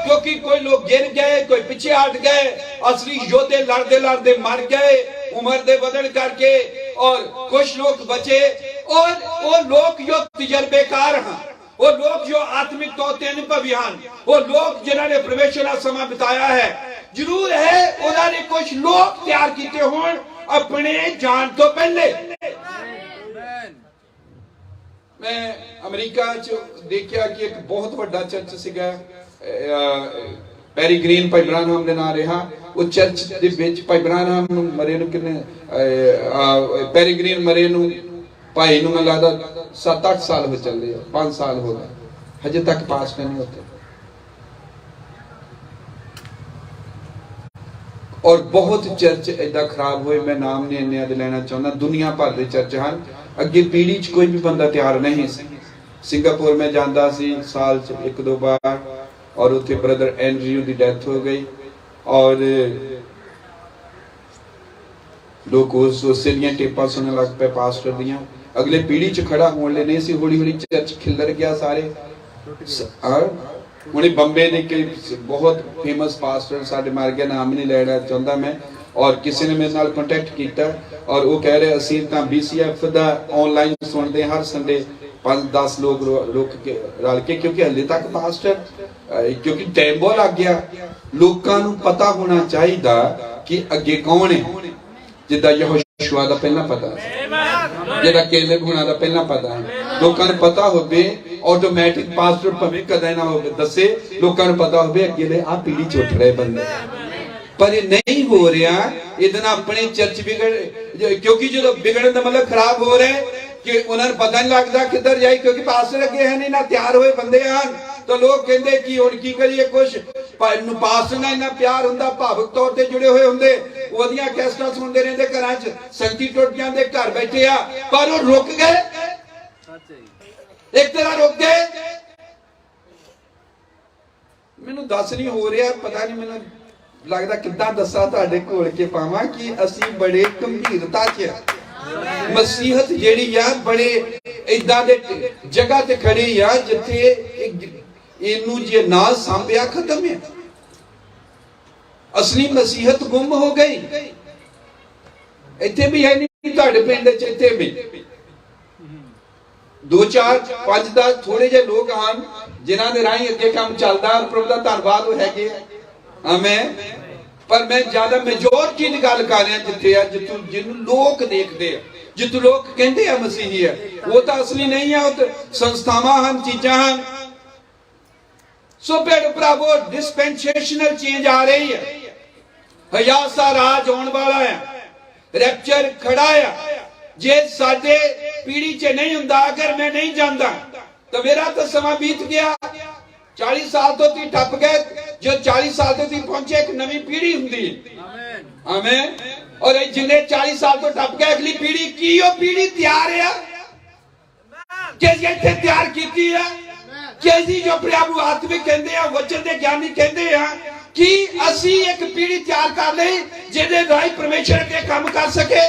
क्योंकि कोई लोग गिर गए, कोई पीछे हट गए, असली योद्धे लड़ते लड़ते मर गए उम्र दे बदल करके और कुछ लोग बचे। और वो लोग जो तजर्बेकार हैं, वो लोग जो आत्मिक तौर पर अनुभवी हैं, वो लोग जिन्होंने परमेश्वर का समय बिताया है। जरूर है उन्होंने कुछ लोग तैयार किए हों अपने जान तो पहले। मैं अमेरिका च देखिया कि एक बहुत बड़ा चर्च सीगा ਪੈਰੀ ਗ੍ਰੀਨ ਭਾਈ ਬ੍ਰਾਨਹਮ ਦੇ ਨਾਂ ਰਿਹਾ। ਉਹ ਚਰਚ ਦੇ ਵਿੱਚ ਭਾਈ ਬ੍ਰਾਨਹਮ ਨੂੰ ਮਰੇ ਨੂੰ ਕਿੰਨੇ ਪੈਰੀ ਗ੍ਰੀਨ ਮਰੇ ਨੂੰ ਭਾਈ ਨੂੰ ਮੈਨੂੰ ਲੱਗਦਾ 7-8 ਸਾਲ ਹੋ ਚੱਲੇ, 5 ਸਾਲ ਹੋ ਗਏ, ਹਜੇ ਤੱਕ ਪਾਸਟਰ ਨਹੀਂ ਹੋਤੇ। और बहुत चर्च इदा खराब हुए, मैं नाम नहीं इन्ने दे लेना चाहता, दुनिया भर के चर्च हैं अगे पीढ़ी च कोई भी बंदा तैयार नहीं सी। सिंगापुर में जाता सी साल च 1-2 बार, और उत्थे ब्रदर एंड्रयू की डेथ हो गई, और लोग उस टेपा सुनने लग पे पास्टर दियां। अगले पीढ़ी च खड़ा होने नहीं सी, हौली हौली चर्च खिलर गया सारे। हुणे बंबे ने कई बहुत फेमस पास्टर साडे मार गया, नाम नहीं लेना चाहता मैं, और किसी ने मेरे नाल कांटेक्ट किया और वो कह रहे असीं तां BCF दा ऑनलाइन सुनते हर संडे 5-10 लोग रुक के रल के, क्योंकि हले तक पास्टर क्योंकि टाइम बहुत लग गया। लोकां नूं पता होना चाहिए कि अगे कौन है, जिद्दां यहोशुआ दा पहला पता है, जिहड़ा केलेब होना दा पहला पता है। लोकां नूं पता होवे, ऑटोमैटिक पास्टर भावें कदे ना होवे दसे, लोकां नूं पता होवे अगे आ पीढ़ी च उठ रहे बंदे, पर ये नहीं हो रहा। इहदे नाल अपने चर्च बिगड़, क्योंकि जो बिगड़न दा मतलब खराब हो रहे कि उन्हां नूं पता नहीं लगदा किधर जाए, क्योंकि पास्टर अगे है नहीं ना तैयार होए बंदे हैं। तो लोग कहते कि हुण की करिए, कुछ पास्टर नाल इन्ना प्यार हुंदा, भावुक तौर ते जुड़े हुए हुंदे, ओदियां कैसटां सुनदे रहिंदे, घरां च संगती टुट जांदे, घर बैठे आ, पर वो रुक गए, एक तरह रुक गए। मैनू दस नहीं हो रहा, पता नहीं, मैनू लगता किद्दां दस्सां तुहाडे कोल के पावां कि असीं बड़े गंभीरता च मसीहत जिहड़ी आ बड़े इदां दे जगह ते खड़ी आ जिथे इनू जे ना सांभिया खत्म है। असली मसीहत गुम हो गई। इत्थे भी है नहीं, तुहाडे पिंड च इत्थे भी 2-4-5 दा थोड़े जे लोग हैं जिन्हां दे राहीं अगे काम चलदा, और प्रभु दा धन्नवाद वो हैगे। आमीन। पर मैं ज्यादा मेजोरिटी दी गल कर रहा, जिथे आ जिथों जिन्नू लोग देखदे आ, जिथों लोग कहंदे आ मसीही है, वो तो असली नहीं है, वो तो संस्थावां हैं, चीजां हैं। सो भेड़ भरावो, डिस्पेंसेशनल चेंज आ रही है, हज़ार सा राज होने वाला है, रैप्चर खड़ा है। जे साडे पीढ़ी च नहीं हुंदा, अगर मैं नहीं जानता तो मेरा तो समा बीत गया। 40 साल तो ती टप गए, जो 40 साल तो ती पहुंचे, एक नवी पीढ़ी हुंदी है। आमीन। और जिन्हें 40 साल तो टप गए, अगली पीढ़ी की वो पीढ़ी तैयार है कि इत्थे तैयार कीती है कि जो प्रभु आत्मिक कहंदे हैं, वचन दे ज्ञानी कहंदे हैं कि असी एक पीढ़ी तैयार कर ले जिहदे राही परमेश्वर के काम कर सके,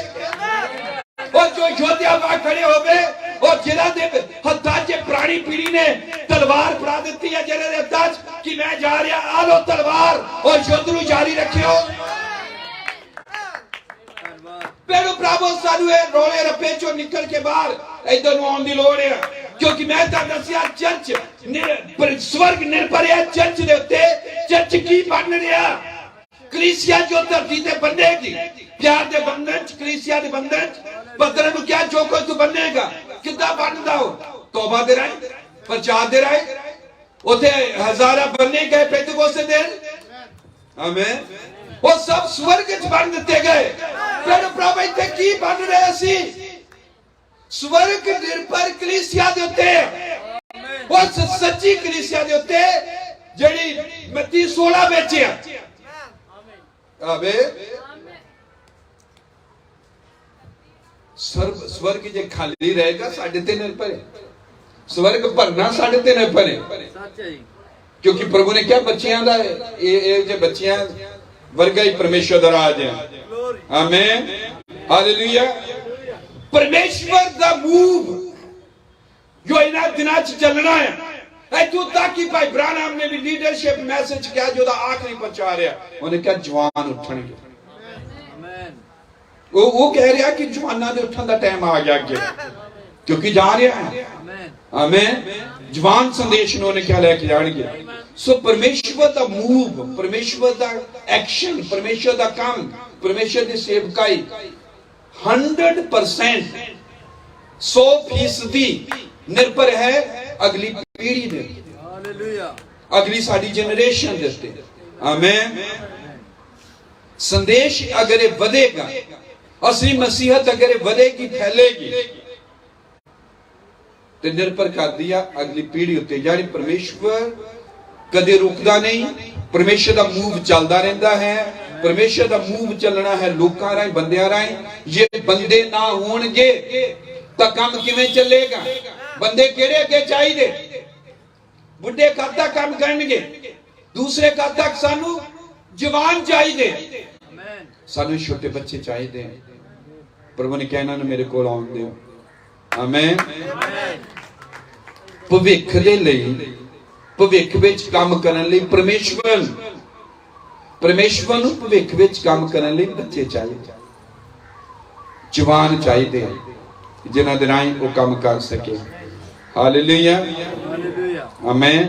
और जो योद्धा वाग खड़े हो गए, और जिन्हां दे हत्थां च पुरानी पीढ़ी ने तलवार फड़ा दी है, जिन्हां दे हत्थां च कि मैं जा रहा, आ लो तलवार और युद्ध नूं जारी रखियो। पेड़ो प्राभो सानू ए रोले रपे चो निकल के बाहर इधर नूं आउण दी लोड़ है, क्योंकि मैं तां दस्सिया चर्च स्वर्ग निर्भर है चर्च दे उत्ते। चर्च की बन रहा, कलीसिया जो धरती ते बनेगी, प्यार दे बंधन च, कलीसिया दे बंधन च। बंदरां नूं क्या जो कुछ तू बनेगा, किद्दां बनदा हो? तौबा दे राहीं, प्रचार दे राहीं। उथे हजारां बने गए पेंतुकोस्त दे दिन। आमीन। वो सब स्वर्ग च बन दिते गए। फिर प्रभु इत्थे की बन रहे सी? स्वर्ग निर्भर कलीसिया दे उत्ते, उस सच्ची कलीसिया दे उत्ते जेड़ी मत्ती 16 विच है। आमीन। स्वर्ग जे खाली रहेगा साढ़े ते निर्भर है, स्वर्ग भरना साढ़े ते निर्भर है। क्योंकि प्रभु ने क्या बच्चियां दा ये जो बच्चियां वर्गा ही परमेश्वर दा राज है। आमीन। हालेलुया। परमेश्वर दा मूव जो इन्हां दिनां च चलना है, इत्थों तक कि भाई ब्रानम ने भी लीडरशिप मैसेज किया जो आखिरी पहुंचा रहा, उन्हें क्या जवान उठणगे। वो कह रहा कि जवाना दे उठन दा टाइम आ गया अगे, क्योंकि जा रहा है। आमीन। जवान संदेश उन्होंने क्या लेके जाएंगे। सो परमेश्वर दा मूव, परमेश्वर दा एक्शन, परमेश्वर दा काम, परमेश्वर दी सेवकाई 100% 100% निर्भर है अगली पीढ़ी दे, अगली साडी जनरेशन दे उत्ते। आमेन। संदेश अगर ये बढ़ेगा, असली मसीहत अगर ये बढ़ेगी, फैलेगी, तो निर्भर कर दिया अगली पीढ़ी उत्ते। यानी परमेश्वर कदे रुकदा नहीं, परमेश्वर का मूव चलता रहता है। परमेश्वर का मूव चलना है लोकां राहीं, बंदियां राहीं। जे बंदे ना होणगे तां काम किवें चलेगा? बंदे किहड़े अगे चाहिए? बुढ़े कद तक काम करनगे? दूसरे कद तक सानू जवान चाहिए, सानू छोटे बच्चे चाहिए। प्रभु ने कहना मेरे कोल आउण दिओ। आमीन। भविख दे लई, भविख विच काम करन लई परमेश्वर नूं भविख विच काम करन लई बच्चे चाहिए, जवान चाहिए, जिन्हां दे राहीं वो काम कर सके। हालेलुया, आमीन।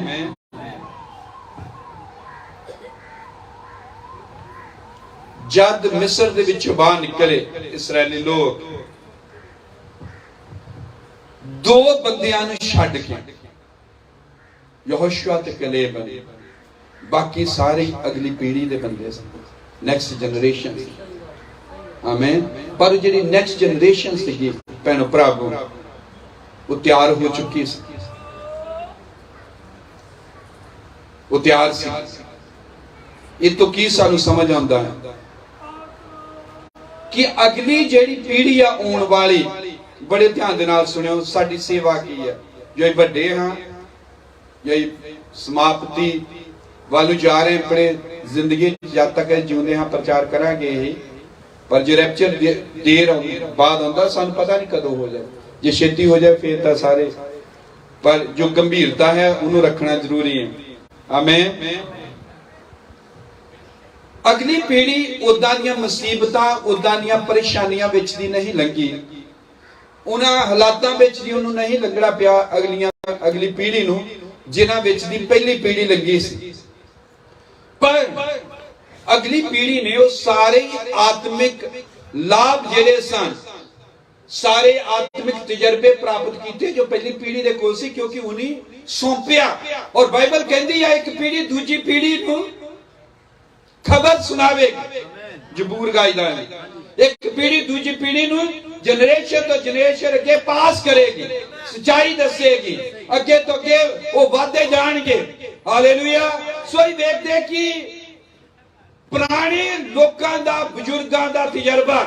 जद मिस्र दे विचों बाहर निकले इसराइली लोग, दो बंदियां नूं छड्ड के, यहोशुआ ते कलेब, बाकी सारे अगली पीढ़ी दे बंदे सन, नेक्स्ट जनरेशन। आमीन। पर जिहड़ी नेक्स्ट जनरेशन सी भैणो भरावो, वो तैयार हो चुकी सी, वो तैयार सी। ये तो की सानू समझ आंदा है कि अगली जिहड़ी पीढ़ी आ आउण वाली, बड़े ध्यान दे नाल सुनियो, साडी सेवा की है। जो बड़े हाँ, यही समाप्ति वालू जा रहे हैं, बड़े जिंदगी जब तक जींदे हाँ प्रचार करांगे ही, पर जो रैप्चर देर बाद आंदा, सानू पता नहीं कदों हो जाए। जे छेती हो जाए फिर तो सारे, पर जो गंभीरता है उन्होंने रखना जरूरी है। आमीन। अगली पीढ़ी उदां दी मुसीबतां, उदां दी परेशानियां विच दी नहीं लंघी, उन्हां हालातां विच दी उन्होंने नहीं लंघना पिया अगली पीढ़ी नूं, जिन्हां विच दी पहली पीढ़ी लंघी सी। पर अगली पीढ़ी ने वो सारे आत्मिक लाभ जिहड़े सन, सारे आत्मिक तजर्बे प्राप्त किए जो पहली पीढ़ी दे कोल सी, क्योंकि उन्हीं सौंपिया। और बाइबल कहती है एक पीढ़ी दूजी पीढ़ी नूं खबर सुनावेगी। जबूर गाइदा है, एक पीढ़ी दूजी पीढ़ी नूं जनरेशन तो जनरेशन अगे पास करेगी, सच्चाई दसेगी, अगे तो अगे वो वादे जाणगे। हालेलुया। सोई देखदे कि पुराने लोकां दा, बुजुर्गां दा तजर्बा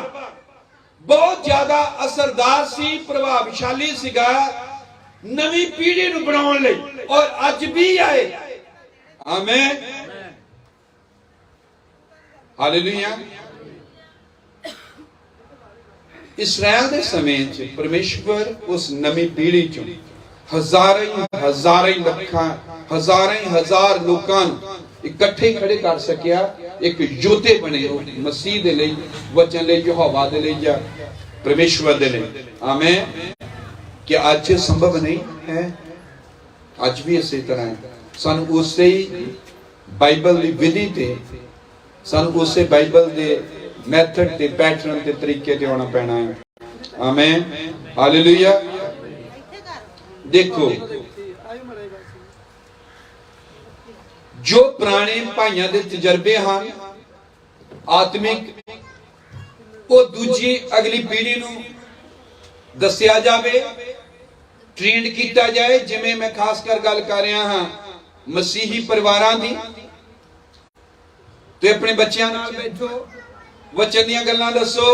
बहुत ज्यादा असरदार सी, प्रभावशाली सीगा नवी पीढ़ी नूं बनाउण लई, और अज भी आए। आमीन। हालेलुया। इस्राएल दे समय च परमेश्वर उस नवी पीढ़ी चों हजारां लखां, हजार लोकां इकट्ठे खड़े कर सकिया, एक योद्धे बने मसीह दे लई, वचन लई, यहोवा दे लई, या परमेश्वर दे लई। आमीन। कि आज संभव नहीं है? आज भी इसी तरह है। सानू उसे ही बाइबल दी विधि ते, सानू उसे बाइबल दे मेथड ते, पैटर्न ते, तरीके ते आना पैना है। आमीन। हालेलुया। देखो, जो पुराने भाइयों के तजर्बे हैं आत्मिक, वो दूजी अगली पीढ़ी नूं दसिया जाए, ट्रेंड किया जाए। जिवें मैं खासकर गल कर रहा हाँ मसीही परिवारां दी, तो अपने बच्चों नाल बैठो, वचन दीयां गल्लां दसो।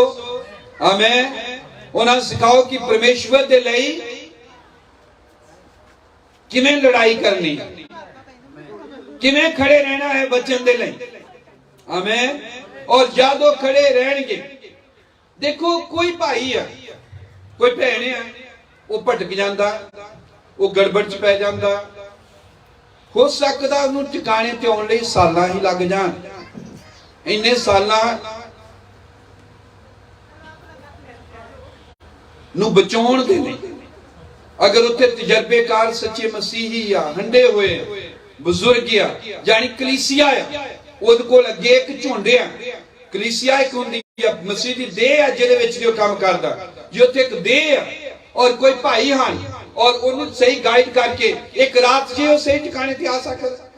आमीन। उन्हां सिखाओ कि परमेश्वर दे लई किवें लड़ाई करनी, किवें खड़े रहना है वचन दे लई। आमीन। और जादो खड़े रहणगे, देखो कोई भाई है, कोई भैन है, वो भटक जाता, वो गड़बड़ च पै जाता, हो सकता उन्होंने ठिकाने ते आउण लई सालां ही लग जाण। इन्ने सालां नूं बचाउण दे लई अगर उत्थे तजर्बेकार सच्चे मसीही आ, हंडे हुए बुजुर्ग आ, जानी कलीसिया आ, ਉਹਦੇ ਕੋਲ ਅੱਗੇ ਇੱਕ ਝੁੰਡ ਆ। ਕਲੀਸਿया ਇੱਕ ਹੁੰਦੀ ਆ, ਮਸੀਹ ਦੀ ਦੇਹ ਆ ਜਿਹਦੇ ਵਿੱਚ ਉਹ ਕੰਮ ਕਰਦਾ। ਜੇ ਉੱਥੇ ਇੱਕ ਦੇਹ ਆ ਔਰ ਕੋਈ ਭਾਈ ਹਨ ਔਰ ਉਹਨੂੰ ਸਹੀ ਗਾਈਡ ਕਰਕੇ ਇੱਕ ਰਾਤ ਜੇ ਉਹ ਸਹੀ ਟਿਕਾਣੇ ਤੇ ਆ ਸਕਦਾ।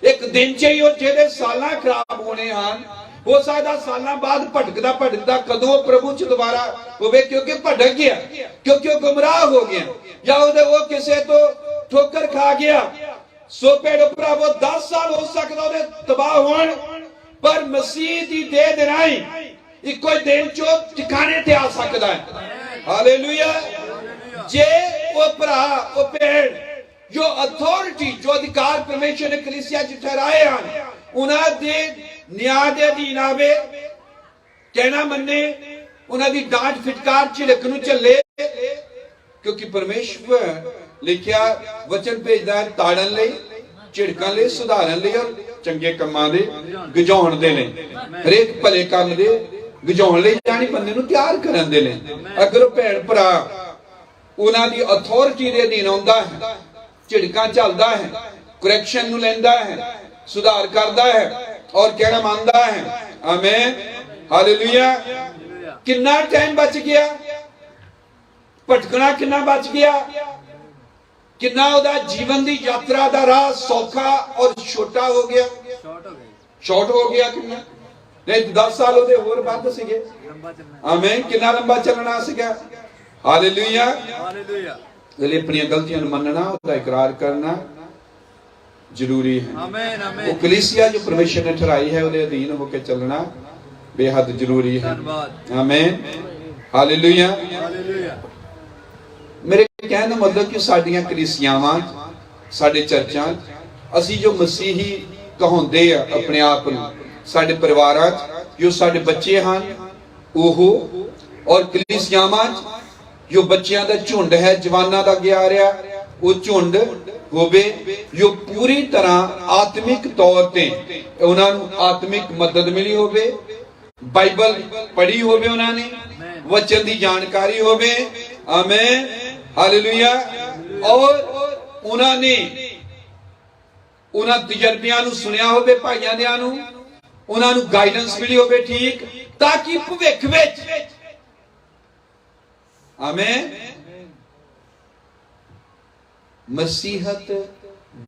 एक दिन च ही जेडे साल खराब होने हैं, हो सकता साल बाद भटकदा भटकदा कदों प्रभु च दोबारा होवे, क्योंकि भटक गया, क्योंकि वो गुमराह हो गया, या वो किसी तो ठोकर खा गया। सो भेड़ो भरावो 10 साल हो सकता वो तबाह होण, पर मसीह की देह दे राही इको दिन चो ठिकाने ते आ सकता है। हालेलुया। जे वो भरा वो भेड़ जो अथॉरिटी जो अधिकार परमेश्वर ने कलीसिया च ठहराए हैं, उन्होंने न्याय के अधीन आवे, कहना मन्ने, उन्होंने डांट फिटकार झिड़क नूं झल्ले, क्योंकि परमेश्वर लिखिया वचन भेजदा है ताड़न लई, झिड़कण लई, सुधारन लई और चंगे कामां दे गजाउण दे लई, हरेक भले काम दे गजाउण लई जानी बंदे नूं तैयार करन दे लई। अगर भैण भरा उन्हां दी अथॉरिटी दे अधीन आउंदा है, झिड़कां झलदा है, करैक्शन नूं लैंदा है, सुधार करता है और कहना मानता है। आमीन, हालेलुया। कितना टाइम बच गया, भटकना कितना बच गया, कितना उदा जीवन की यात्रा का राह सौखा और छोटा हो गया, शॉर्ट हो गया। कितना नहीं 10 साल ਉਹਦੇ ਹੋਰ ਵੱਧ ਸੀਗੇ। आमीन, कितना लंबा चलना ਸੀਗਾ। Hallelujah, hallelujah. इसलिए अपनी गलतियां मनना, उसका इकरार करना जरूरी है। आमीन, आमीन। वो कलीसिया जो परमेश्वर ने ठहराई है उसके अधीन होकर चलना बेहद जरूरी है। आमीन, हालेलुया, हालेलुया। मेरे कहने का मतलब कि साडियां कलीसियावां, साडे चर्चां, असी जो मसीही कहाउंदे आ अपने आप नूं, साडे परिवारां जो साडे बच्चे हैं ओहो, और कलीसियावां जो बच्चियां दा झुंड है, जवानां दा गया रहा, वो झुंड होवे जो पूरी तरह आत्मिक तौर ते उन्हां नूं आत्मिक मदद मिली होवे, बाइबल पढ़ी होवे, उन्होंने वचन की जानकारी होवे। आमीन, हालेलुया। और उन्होंने उन्हां तजर्बियां नूं सुनिया होवे, भाइयां दियां नूं, उन्हां नूं गाइडेंस मिली होवे, ठीक, ताकि भविख विच आमीन मसीहत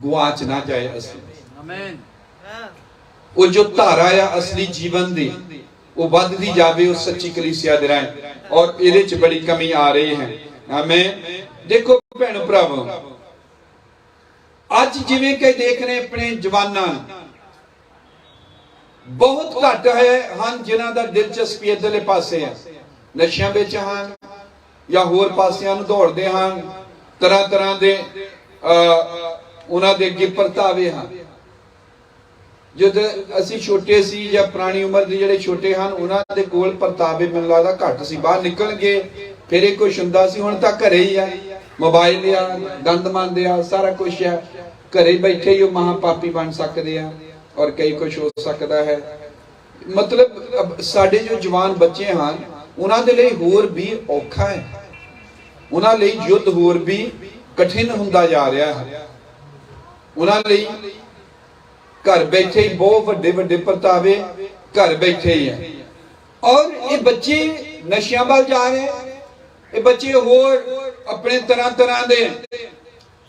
गुआच ना जाए। असली वो जो धारा है असली जीवन दी वो बढ़ती जावे उस सच्ची कलीसिया दे राह, और इहदे च बड़ी कमी आ रही है। आमीन। देखो भैणो भरावो, अज जिवें कि देख रहे अपने जवानां बहुत घट है हन जिन्हां दा दिलचस्पी इधरले पासे है, नशियां विच हन या होर पासियां नूं दौड़दे हन, तरह तरह दे उन्हां दे अगे परतावे हैं। जद असी छोटे सी या पुरानी उम्र दे जिहड़े छोटे हन उन्हां दे कोल परतावे मैनूं लगदा घट सी, बाहर निकल गए फिर एक कुछ हुंदा सी, हुण तां घरे ही आ, मोबाइल आ, गंद मंद आ, सारा कुछ है, घरे बैठे ही महापापी बन सकते हैं और कई कुछ हो सकता है। मतलब साडे जो जवान बच्चे हैं उन्हां दे लई होर भी औखा है, उन्हां लई युद्ध होर भी कठिन हुंदा जा रहा है। उन्हां लई घर बैठे ही बहुत वड्डे वड्डे परतावे घर बैठे ही है, और ये बच्चे नशियां वाल जा रहे हैं, ये बच्चे होर अपने तरह तरह दे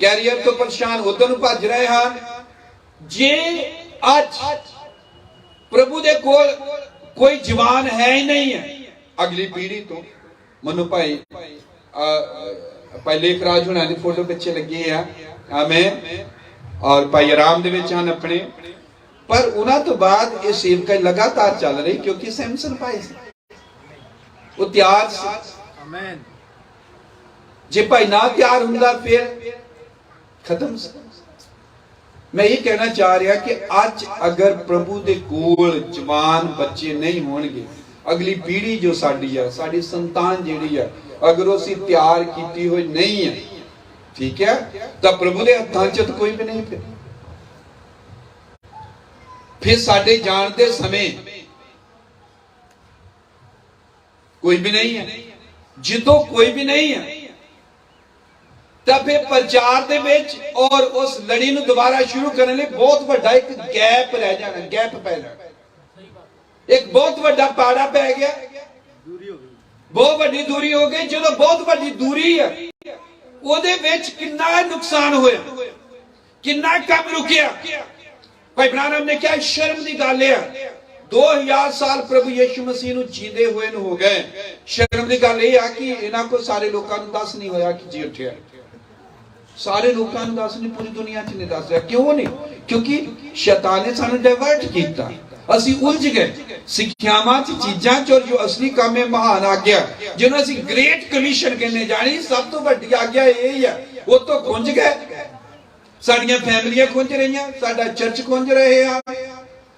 कैरियर तो परेशान उधर नूं भज रहे हैं। जे आज प्रभु दे कोल कोई जवान है ही नहीं है अगली पीढ़ी तो, मनु भाई लेख राज होना दी फोटो पिछे लगी है, आमीन, और भाई आराम दे विच हन अपने, पर उन्हां तो बाद ये सेवकाई लगातार चल रही क्योंकि सैमसन भाई वो तैयार सी। आमीन। जे भाई ना तैयार हुंदा फिर खत्म। मैं ये कहना चाह रहा कि आज अगर प्रभु दे कोल जवान बच्चे नहीं होणगे, अगली पीढ़ी जो साडी है, साडी संतान जिहड़ी है, अगर उसी तैयार की हुई नहीं है, ठीक है, तो प्रभु दे हत्थां च कोई भी नहीं। फिर साडे जान दे समय कोई भी नहीं है, जिदों कोई भी नहीं है, तब फिर प्रचार दे विच और उस लड़ी नूं दोबारा शुरू करने लिए बहुत बड़ा एक गैप रह जाना, गैप पै जाना, एक बहुत बड़ा पाड़ा पै गया, बहुत बड़ी दूरी हो गई। जो बहुत बड़ी दूरी है ਉਹਦੇ ਵਿੱਚ कितना नुकसान होया, कितना कम रुकिया, भाई ब्रानम ने क्या शर्म की गल है 2000 साल प्रभु यीशु मसीह ਨੂੰ ਜੀਂਦੇ ਹੋਏ ਨੂੰ ਹੋ ਗਏ ਸ਼ਰਮ ਦੀ ਗੱਲ ਇਹ ਆ ਕਿ ਇਹਨਾਂ ਕੋ ਸਾਰੇ ਲੋਕਾਂ ਨੂੰ ਦੱਸ ਨਹੀਂ ਹੋਇਆ ਕਿ ਜੀ ਉੱਠਿਆ ਸਾਰੇ ਲੋਕਾਂ ਨੂੰ ਦੱਸ ਨਹੀਂ ਪੂਰੀ ਦੁਨੀਆ 'ਚ ਨਹੀਂ ਦੱਸ ਰਿਹਾ ਕਿਉਂ ਨਹੀਂ ਕਿਉਂਕਿ ਸ਼ੈਤਾਨ ਨੇ ਸਾਨੂੰ ਡਾਇਵਰਟ ਕੀਤਾ ਅਸੀਂ ਉਲਝ ਗਏ ਸਿੱਖਿਆਵਾਂ 'ਚ ਚੀਜ਼ਾਂ 'ਚ ਜੋ ਅਸਲੀ ਕੰਮ ਹੈ ਮਹਾਨ ਆਗਿਆ ਜਿਹਨੂੰ ਅਸੀਂ ਗ੍ਰੇਟ ਕਮਿਸ਼ਨ ਕਹਿੰਦੇ ਜਾਣੀ ਸਭ ਤੋਂ ਵੱਡੀ ਆਗਿਆ ਇਹ ਹੀ ਆ ਉਹ ਤੋਂ ਖੁੰਝ ਗਏ ਸਾਡੀਆਂ ਫੈਮਲੀਆਂ ਖੁੰਝ ਰਹੀਆਂ ਸਾਡਾ ਚਰਚ ਖੁੰਝ ਰਹੇ ਆ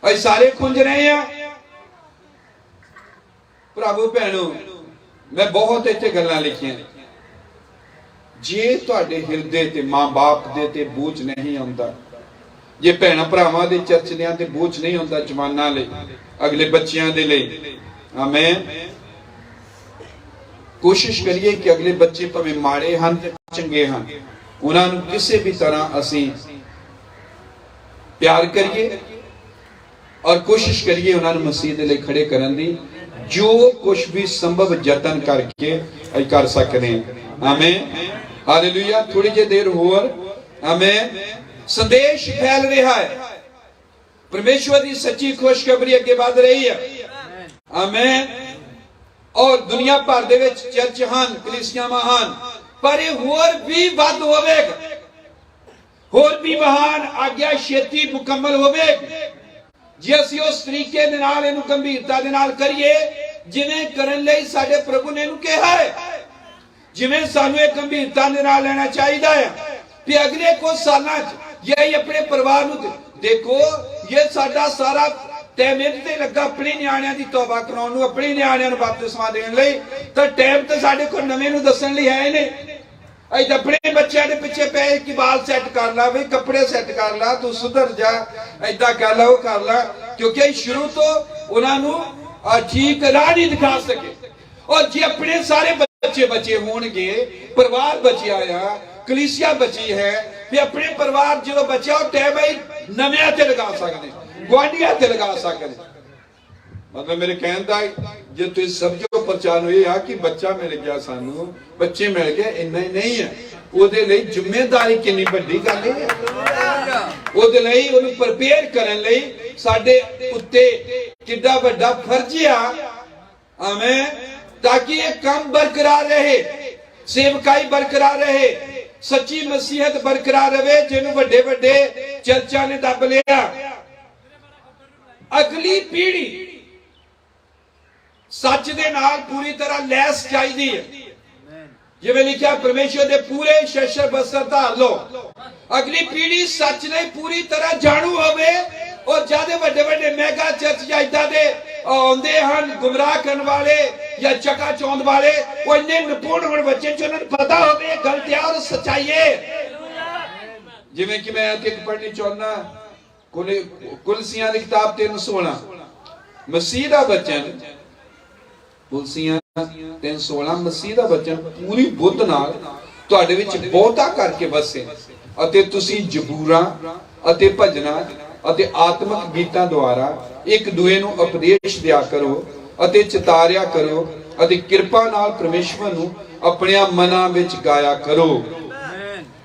ਅਸੀਂ ਸਾਰੇ ਖੁੰਝ ਰਹੇ ਆ ਭਰਾਵੋ ਭੈਣੋ ਮੈਂ ਬਹੁਤ ਇੱਥੇ ਗੱਲਾਂ ਲਿਖੀਆਂ ਜੇ ਤੁਹਾਡੇ ਹਿਰਦੇ ਤੇ ਮਾਂ-ਬਾਪ ਦੇ ਤੇ ਬੋਝ ਨਹੀਂ ਆਉਂਦਾ ਜੇ ਭੈਣਾਂ ਭਰਾਵਾਂ ਦੇ ਚਰਚਿਆਂ ਤੇ ਬੋਝ ਨਹੀਂ ਹੁੰਦਾ ਜਵਾਨਾਂ ਲਈ ਅਗਲੇ ਬੱਚਿਆਂ ਦੇ ਲਈ ਆਮੇਨ ਕੋਸ਼ਿਸ਼ ਕਰੀਏ ਕਿ ਅਗਲੇ ਬੱਚੇ ਭਾਵੇਂ ਮਾੜੇ ਹਨ ਤੇ ਚੰਗੇ ਹਨ ਉਹਨਾਂ ਨੂੰ ਕਿਸੇ ਵੀ ਤਰ੍ਹਾਂ ਅਸੀਂ ਪਿਆਰ ਕਰੀਏ और कोशिश करिए उन्होंने मसीह दे लिए खड़े करन दी जो कुछ भी संभव जतन करके कर सकते हैं आमीन हालेलुया थोड़ी जी देर होर आमीन संदेश फैल रहा है परमेश्वर की सच्ची खुशखबरी अगे बढ़ रही है आमीन और दुनिया भर दे विच चर्च हन कलीसियां महान पर ये होर भी वध होवेगा होर भी महान आज्ञा छेती मुकम्मल होवेगी जे ਅਸੀਂ ਉਸ ਤਰੀਕੇ ਦੇ ਨਾਲ ਇਹਨੂੰ ਗੰਭੀਰਤਾ ਦੇ ਨਾਲ ਕਰੀਏ ਜਿਵੇਂ ਕਰਨ ਲਈ ਸਾਡੇ ਪ੍ਰਭੂ ਨੇ ਇਹਨੂੰ ਕਿਹਾ ਹੈ ਜਿਵੇਂ ਸਾਨੂੰ ਇਹ ਗੰਭੀਰਤਾ ਦੇ ਨਾਲ ਲੈਣਾ ਚਾਹੀਦਾ ਹੈ ਕਿ ਅਗਲੇ ਕੁਝ ਸਾਲਾਂ 'ਚ ਇਹ ਆਪਣੇ ਪਰਿਵਾਰ ਨੂੰ ਦੇਖੋ ਇਹ ਸਾਡਾ ਸਾਰਾ ਟਾਈਮ ਤੇ ਲੱਗਾ ਆਪਣੇ ਨਿਆਣਿਆਂ ਦੀ ਤੌਬਾ ਕਰਾਉਣ ਨੂੰ ਆਪਣੇ ਨਿਆਣਿਆਂ ਨੂੰ ਬਪਤਿਸਮਾ ਦੇਣ ਲਈ ਤਾਂ ਟਾਈਮ ਤੇ ਸਾਡੇ ਕੋਲ ਨਵੇਂ ਨੂੰ ਦੱਸਣ ਲਈ ਹੈ ਨੇ ਅਸੀਂ ਆਪਣੇ ਬੱਚਿਆਂ ਦੇ ਪਿੱਛੇ ਪੈ ਕਿ ਵਾਲ ਸੈੱਟ ਕਰ ਲਾ ਵੀ ਕੱਪੜੇ ਸੈੱਟ ਕਰ ਲਾ ਤੂੰ ਸੁਧਰ ਜਾ ਐਦਾਂ ਕਰ ਲਾ ਉਹ ਕਰ ਲਾ ਕਿਉਂਕਿ ਸ਼ੁਰੂ ਤੋਂ ਉਹਨਾਂ ਨੂੰ ਠੀਕ ਰਾਹ ਨਹੀਂ ਦਿਖਾ ਸਕੇ ਔਰ ਜੇ ਆਪਣੇ ਸਾਰੇ ਬੱਚੇ ਬਚੇ ਹੋਣਗੇ ਪਰਿਵਾਰ ਬਚਿਆ ਆ ਕਲੀਸਿਆ ਬਚੀ ਹੈ ਵੀ ਆਪਣੇ ਪਰਿਵਾਰ ਜਦੋਂ ਬਚਿਆ ਉਹ ਟਾਈਮ ਹੀ ਨਵਿਆਂ ਤੇ ਲਗਾ ਸਕਦੇ ਗੁਆਂਢੀਆਂ ਤੇ ਲਗਾ ਸਕਦੇ मतलब मेरे कहने का जो तुम समझो पहचान हुई है कि बच्चा मिल गया सानू बच्चे मिल गए इन्ना ही नहीं है ਉਹਦੇ ਲਈ ਜ਼ਿੰਮੇਵਾਰੀ ਕਿੰਨੀ ਵੱਡੀ ਗੱਲ ਹੈ ਉਹਦੇ ਲਈ ਉਹਨੂੰ ਪ੍ਰਪੇਅਰ ਕਰਨ ਲਈ ਸਾਡੇ ਉੱਤੇ ਕਿੰਨਾ ਵੱਡਾ ਫਰਜ਼ ਆ ਆਮੇਨ ਤਾਂ ਕਿ ਇਹ ਕੰਮ ਬਰਕਰਾਰ ਰਹੇ ਸੇਵਕਾਈ ਬਰਕਰਾਰ ਰਹੇ ਸੱਚੀ ਮਸੀਹਤ ਬਰਕਰਾਰ ਰਹੇ ਜਿਹਨੂੰ ਵੱਡੇ ਵੱਡੇ ਚਰਚਾਂ ਨੇ ਦੱਬ ਲਿਆ ਅਗਲੀ ਪੀੜ੍ਹੀ सच दे नाल पूरी तरह लैस चाहिए है जिवें लिखा परमेश्वर दे पूरे शस्त्र बस्त्र धार लो अगली पीढ़ी सच ने पूरी तरह जानू होवे और ज्यादा बड़े बड़े मेगा चर्च या इदा दे आंदे हन गुमराह करने वाले या चका चौंध वाले वो इन्ने निपुण होण बच्चे जो उन्हें पता होवे गलत है और सच्चाई है जिवें कि मैं एक पढ़नी चाहना कुलसियां दी किताब 3:16 मसीह दा वचन ਕੁਲਸੀਆਂ 3:16 ਮਸੀਹ ਦਾ ਵਚਨ ਪੂਰੀ ਬੁੱਧ ਨਾਲ ਤੁਹਾਡੇ ਵਿੱਚ ਬਹੁਤਾ ਕਰਕੇ ਵਸੇ ਅਤੇ ਤੁਸੀਂ ਜ਼ਬੂਰਾਂ ਅਤੇ ਭਜਨਾਂ ਅਤੇ ਆਤਮਿਕ ਗੀਤਾਂ ਦੁਆਰਾ ਇੱਕ ਦੂਏ ਨੂੰ ਉਪਦੇਸ਼ ਦਿਆ ਕਰੋ ਅਤੇ ਚਿਤਾਰਿਆ ਕਰੋ ਅਤੇ ਕਿਰਪਾ ਨਾਲ ਪਰਮੇਸ਼ਵਰ ਨੂੰ ਆਪਣੇ ਮਨਾਂ ਵਿੱਚ ਗਾਇਆ ਕਰੋ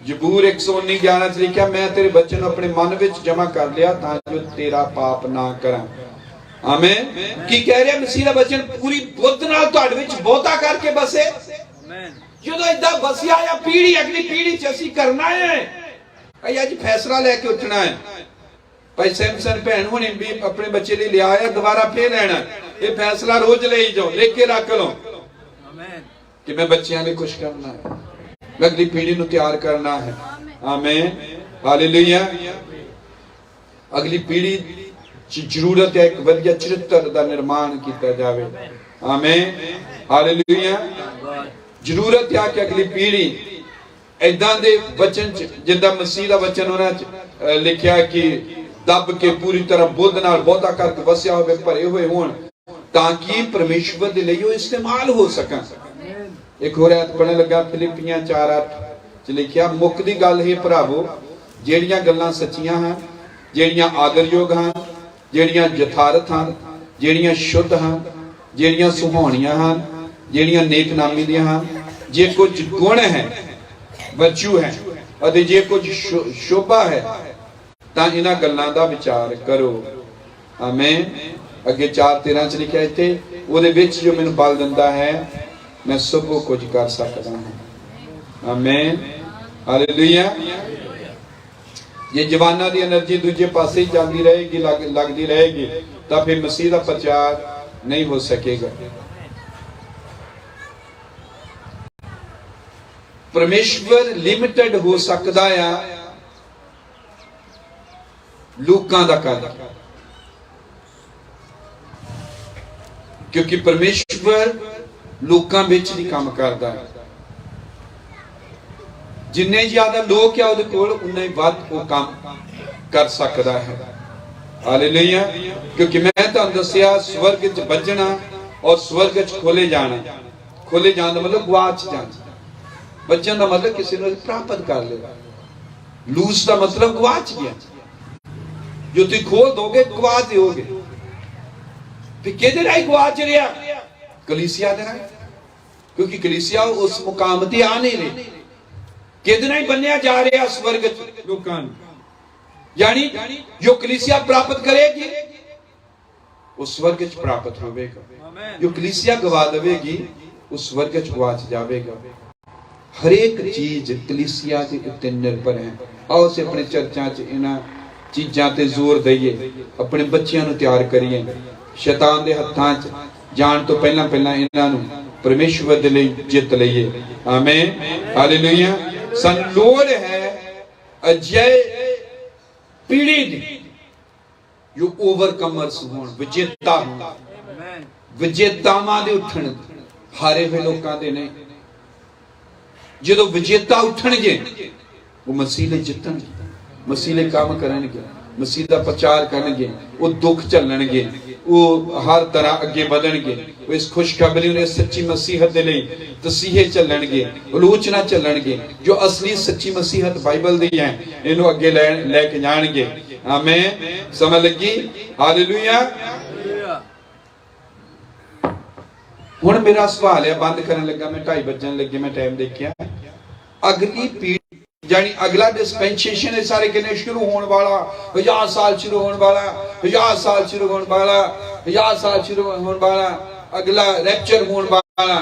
ਜ਼ਬੂਰ 119:11 ਚ ਲਿਖਿਆ ਮੈਂ ਤੇਰੇ ਬਚਨ ਨੂੰ ਆਪਣੇ ਮਨ ਵਿੱਚ ਜਮਾ ਕਰ ਲਿਆ ਤਾਂ ਜੋ ਤੇਰਾ ਪਾਪ ਨਾ ਕਰਾਂ आमेन की कह रहे मसीह दा वचन पूरी बुद्ध नाल तुहाडे विच बहुता करके बसे आमेन जदों इदा बसिया या पीढ़ी अगली पीढ़ी च ਅਸੀਂ करना है अई आज फैसला लेके उठना है भाई सैमसन भैन हुणे भी अपने बच्चे लिए लिया है दोबारा फिर लेना ये फैसला रोज ले जाओ लेके रख लो आमेन कि मैं बच्चों लिए कुछ करना है अगली पीढ़ी ਨੂੰ ਤਿਆਰ करना है आमेन हालेलुया अगली पीढ़ी जरूरत है एक वधिया चरित्र का निर्माण किया जाए आमीन हालेलुया जरूरत है कि अगली पीढ़ी इदां दे वचन जिदा मसीह दा वचन उन्हां लिखिया कि दब के पूरी तरह बुद्ध नाल बहुता करके वसिया होवे भरे हुए होण ताकि परमेश्वर दे लई ओ इस्तेमाल हो सकन एक होर आयत पढ़न लगा फिलिपियां 4:8 च लिखिया मुक्ति गल है भरावो जेड़ियां गल्लां सच्चियां हन जेड़ियां आदरयोग हन ਜਿਹੜੀਆਂ ਯਥਾਰਥ ਹਨ ਜਿਹੜੀਆਂ ਸ਼ੁੱਧ ਹਨ ਜਿਹੜੀਆਂ ਸੁਹਾਣੀਆਂ ਹਨ ਜਿਹੜੀਆਂ ਨੇਕ ਨਾਮੀ ਦੀਆਂ ਹਨ ਜੇ ਕੁਝ ਗੁਣ ਹੈ ਵਰਚੂ ਹੈ ਅਤੇ ਜੇ ਕੁਝ ਸ਼ੋਭਾ ਹੈ ਤਾਂ ਇਹਨਾਂ ਗੱਲਾਂ ਦਾ ਵਿਚਾਰ ਕਰੋ। ਆਮੇਨ। ਅੱਗੇ 4:13 ਚ ਲਿਖਿਆ ਇੱਥੇ, ਉਹਦੇ ਵਿੱਚ ਜੋ ਮੈਨੂੰ ਬਲ ਦਿੰਦਾ ਹੈ ਮੈਂ ਸਭ ਕੁਝ ਕਰ ਸਕਦਾ ਹਾਂ। Amen, hallelujah. ਜੇ ਜਵਾਨਾਂ ਦੀ એનર્ਜੀ ਦੂਜੇ ਪਾਸੇ ਜਾਂਦੀ ਰਹੇਗੀ, ਲੱਗਦੀ ਰਹੇਗੀ, ਤਾਂ ਫਿਰ ਮਸੀਹ ਦਾ ਪ੍ਰਚਾਰ ਨਹੀਂ ਹੋ ਸਕੇਗਾ। ਪਰਮੇਸ਼ਵਰ ਲਿਮਿਟਡ ਹੋ ਸਕਦਾ ਆ ਲੋਕਾਂ ਦਾ ਕਰ, ਕਿਉਂਕਿ ਪਰਮੇਸ਼ਵਰ ਲੋਕਾਂ ਵਿੱਚ ਨਹੀਂ ਕੰਮ ਕਰਦਾ। ਜਿੰਨੇ ਜ਼ਿਆਦਾ ਲੋਕ ਆ ਉਹਦੇ ਕੋਲ ਉਨਾ ਹੀ ਵੱਧ ਉਹ ਕੰਮ ਕਰ ਸਕਦਾ ਹੈ। ਹਾਲੇਲੂਇਆ। ਕਿਉਂਕਿ ਮੈਂ ਤੁਹਾਨੂੰ ਦੱਸਿਆ, ਸਵਰਗ ਵਿੱਚ ਵੱਜਣਾ ਔਰ ਸਵਰਗ ਵਿੱਚ ਖੋਲੇ ਜਾਣਾ। ਖੋਲੇ ਜਾਣ ਦਾ ਮਤਲਬ ਗਵਾਚ ਜਾਣਾ, ਵੱਜਣ ਦਾ ਮਤਲਬ ਕਿਸੇ ਨੂੰ ਪ੍ਰਾਪਤ ਕਰ ਲਿਆ, ਲੂਸ ਦਾ ਮਤਲਬ ਗਵਾਚ ਗਿਆ। ਜੋ ਤੁਸੀਂ ਖੋਲ ਦੋਗੇ ਗਵਾਚ ਦਿਓਗੇ। ਫਿਰ ਕਿਹਦੇ ਰਾਹੀਂ ਗਵਾਚ ਰਿਹਾ? ਕਲੀਸਿਆ ਦੇ ਰਾਹੀਂ, ਕਿਉਂਕਿ ਕਲੀਸਿਆ ਉਸ ਮੁਕਾਮ ਤੇ ਆ ਨਹੀਂ ਰਹੀ। ਕਿਹਦੇ ਨਾਲ ਬੰਨਿਆ ਜਾ ਰਿਹਾ ਸਵਰਗ ਚ ਲੋਕਾਂ ਨੂੰ, यानी जो कलीसिया प्राप्त करेगी वो स्वर्ग च प्राप्त होवेगा। जो कलीसिया गवा देगी वो स्वर्ग च गवाच जाएगा। हर एक चीज कलीसिया के उत्ते निर्भर है। आओ से अपने चर्चा च इन्हां चीज़ां ते जोर दईए, अपने बच्चों नूं तैयार करिए। शैतान दे हत्थां च जाण तो पहला पहला इन्हां नूं परमेश्वर दे लई जित लईए। आमीन, हालेलुया। सन लोड़ है अजय पीढ़ी दी जो ओवरकमर्स होण, विजेता होण, विजेतावां दे उठण। हारे हुए लोकां दे नहीं। जदों विजेता उठणगे वो मसीह लई जितणगे, मसीह लई काम करनगे, मसीह दा प्रचार करनगे, वो दुख झल्लणगे, वो हर तरह अगे बढ़णगे, वो इस खुशखबरी ने सच्ची मसीहत दे लई तसीहे झल्लणगे, आलोचना झल्लणगे। जो असली सच्ची मसीहत बाइबल दी है इन्हू अगे लेके जाणगे। आमीन, समझ लगी? हालेलुया। हुण मेरा सवाल है, बंद करन लगा मैं 2:30 बजन लगे, मैं टाइम देखिया। अगली पीढ़ी यानी अगला डिस्पेंसेशन है सारे किने शुरू होने वाला, 1000 साल शुरू होने वाला, 1000 साल शुरू होने वाला, 1000 साल शुरू होने वाला, अगला रैप्चर होने वाला।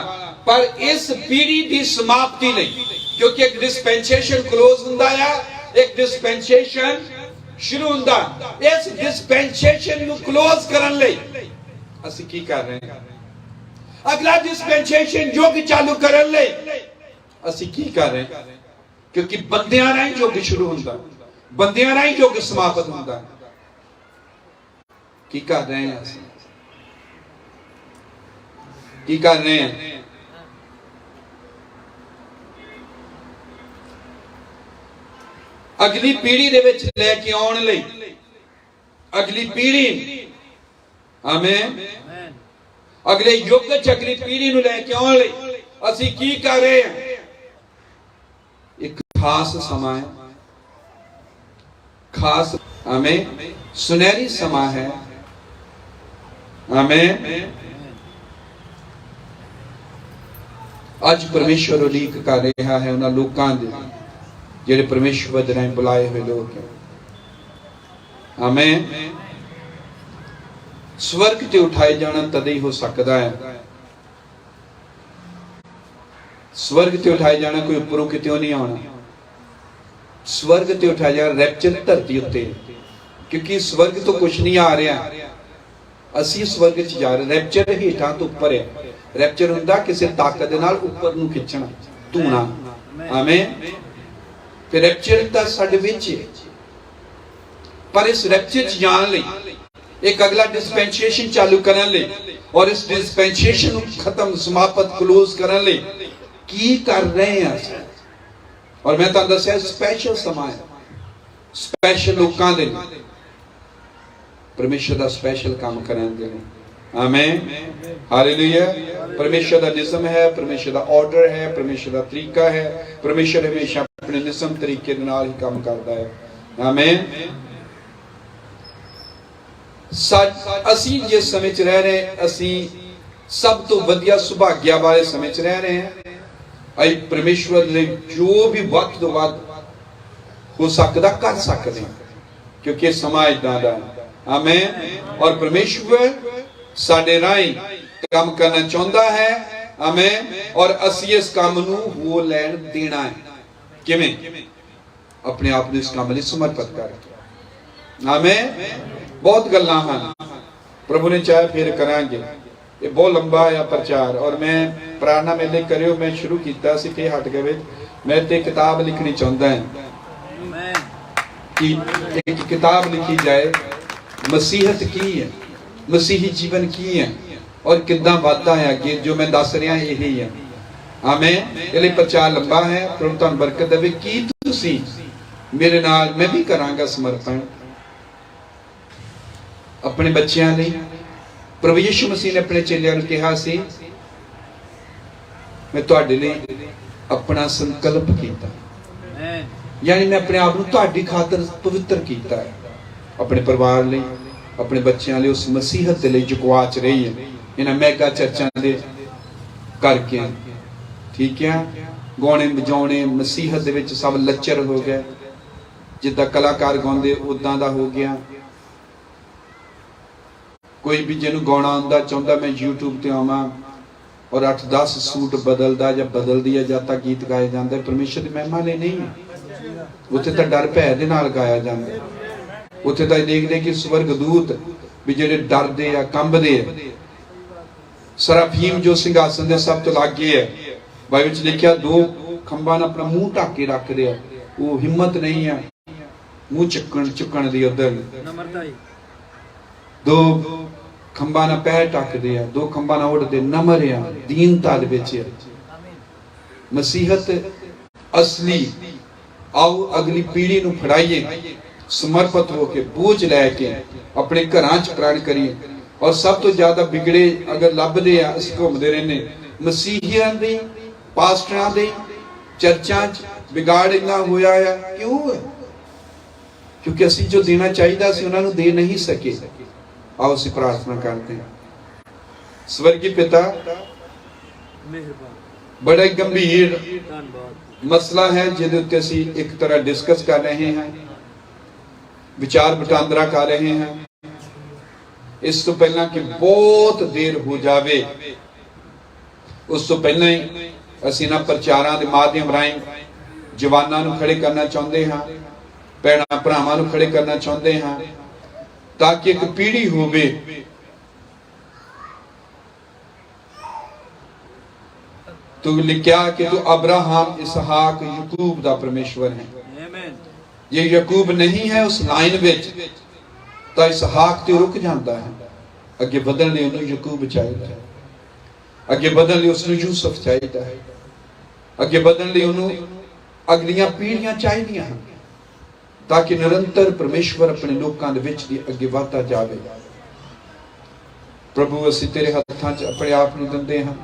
पर इस पीढ़ी की समाप्ति नहीं, क्योंकि एक डिस्पेंसेशन क्लोज हुंदा है, एक डिस्पेंसेशन शुरू हुंदा। इस डिस्पेंसेशन नु क्लोज करन लई असि की कर रहे हैं? अगला डिस्पेंसेशन युग चालू करन लई असि की कर रहे हैं? क्योंकि बंदियां राही युग शुरू होंदा, बंदियां राही युग समाप्त होंदा। की कर रहे हैं असीं? की कर रहे हैं? अगली पीढ़ी दे विच लेके आउण लई, अगली पीढ़ी, आमीन, अगले युग च अगली पीढ़ी नूं लेके आउण लई असीं की कर रहे हैं? एक खास समा है, खास, आमीन, सुनहरी समा है। आमीन। आज परमेश्वर उलीक कर रहा है उन्हां लोकां दे जिहड़े परमेश्वर दे राहीं बुलाए हुए लोग हैं। आमीन। स्वर्ग ते उठाए जाना तद ही हो सकता है। स्वर्ग ते उठाए जाना कोई उपरों कितों नहीं आना। स्वर्ग ते उठाया जाना रैप्चर धरती उत्ते, क्योंकि स्वर्ग तो कुछ नहीं आ रहा, असी स्वर्ग च जा रहे। रैप्चर हेठां तो उपर है। रैप्चर हुंदा किसी ताकत दे नाल उपर नूं खिंचना, धूना। आमीन। फिर रैप्चर दा साडे विच है, पर इस रैप्चर च जाण लई एक अगला डिस्पेंसेशन चालू करन लई और इस डिस्पेंसेशन नूं खत्म, समाप्त, क्लोज करन लई की कर रहे हैं? और मैं तुहानूं दस्सिया स्पैशल समा है, स्पैशल लोकां दे परमेश्वर दा स्पैशल काम करन दे। आमीन, हालेलुया। परमेश्वर दा निज़म है, परमेश्वर दा ऑर्डर है, परमेश्वर दा तरीका है। परमेश्वर हमेशा अपने निज़म तरीके दे नाल ही काम करदा है। आमीन। असीं जिस समय च रह रहे, असीं सब तो वधिया सुभाग्या वाले समय च रह रहे हैं। अई परमेश्वर ने जो भी वक्त तो वध हो सकता कर सकते हैं। क्योंकि समा इदां दा आमेन। और परमेश्वर साडे राही काम करना चाहुंदा है आमेन। और असीं इस काम नूं हो लैण देना है। किवें? अपने आप नूं इस काम लई समर्पित करके आमेन। बहुत गल्लां हन, प्रभु ने चाहे फिर करांगे। ये बहुत लंबा है प्रचार और मैं प्रार्थना मेले करियो मैं शुरू किया सी फिर हट गए। मैं ते किताब लिखनी चाहता है कि एक किताब लिखी जाए मसीहत की है, मसीही जीवन की है और कितना वादा है अगे जो मैं दस रहा यही है आमेन। ये प्रचार लंबा है, प्रभु तुहानू बरकत देवे। की तुसीं मेरे नाल मैं भी करांगा समर्पण अपने बच्चों लिए। प्रभु यीशु मसीह ने अपने चेलियां नूं कहा सी मैं तुहाडे लिए अपना संकल्प किया, यानी मैं अपने आप नूं तुहाडी खातर पवित्र किया है, अपने परिवार लिए अपने बच्चों लिए उस मसीहत के लिए जो गवाच रही है इन्हां मैगा चर्चां दे करके। ठीक है, गाने बजाने मसीहत दे विच सब लच्चर हो गए, जिद्दां कलाकार गाउंदे उदां दा हो गया। कोई भी जिन्होंने गाना आंदा चाहता मैं यूट्यूब ते आवां और 8-10 सूट बदलदा या बदलदी है जद तक गीत गाए जाते हैं। परमेश्वर की महिमा ले नहीं, उत्थे तो डर भै दे नाल गाया जाता है। उत्थे तो देखते कि स्वर्गदूत भी जिहड़े डरदे आ कंबदे आ। सराफीम जो सिंघासन दे सब तो लागे है, बाइबल च लिखिया 2 खंबां नाल अपना मुंह ढक के रखदे आ। वो हिम्मत नहीं है मुंह चुकण दी, उधर 2 खंबां नाल पैर ढकदे आ, 2 खंबां नाल उड़दे नम्र आ, दीनता दे विच आ। मसीहत असली। आओ अगली पीढ़ी नूं फड़ाइए, समर्पित होके बोझ लैके अपने घरां च प्रण करिए। और सब तो ज्यादा बिगड़े अगर लभदे आ असीं घुमदे रहने मसीहियां दे पास्टरां दे चर्चां च बिगाड़ इन्ना होया है। क्यों? क्योंकि असीं जो देना चाहिए सी उन्हां नूं दे नहीं सके। आओ असीं प्रार्थना करते हैं। स्वर्गीय पिता, बड़ा गंभीर मसला है जिहदे उत्ते असीं एक तरह डिस्कस कर रहे हैं, विचार वटांदरा कर रहे हैं। इस तो पहला कि बहुत देर हो जावे उस तो पहला ही असीं इन्हां प्रचारां दे माध्यम राहीं जवानां नूं खड़े करना चाहुंदे हां, भैणां भरावां नूं खड़े करना चाहुंदे हां, ताकि एक पीढ़ी होवे तू लिखा कि तू अब्राहम इसहाक याकूब दा परमेश्वर है। ये याकूब नहीं है उस लाइन विच तो इसहाक ते रुक जाता है। अगे बढ़न लई उन्हें याकूब चाहिए, अगे बढ़न लई उसनूं यूसुफ चाहिए, अगे बढ़न लई उन्हें अगलियां पीढ़ियां चाहिए हैं, ताकि निरंतर परमेश्वर अपने लोगों के विच दी अगे वधदा जावे। प्रभु असीं तेरे हत्थां च अपने आप नूं दिंदे हां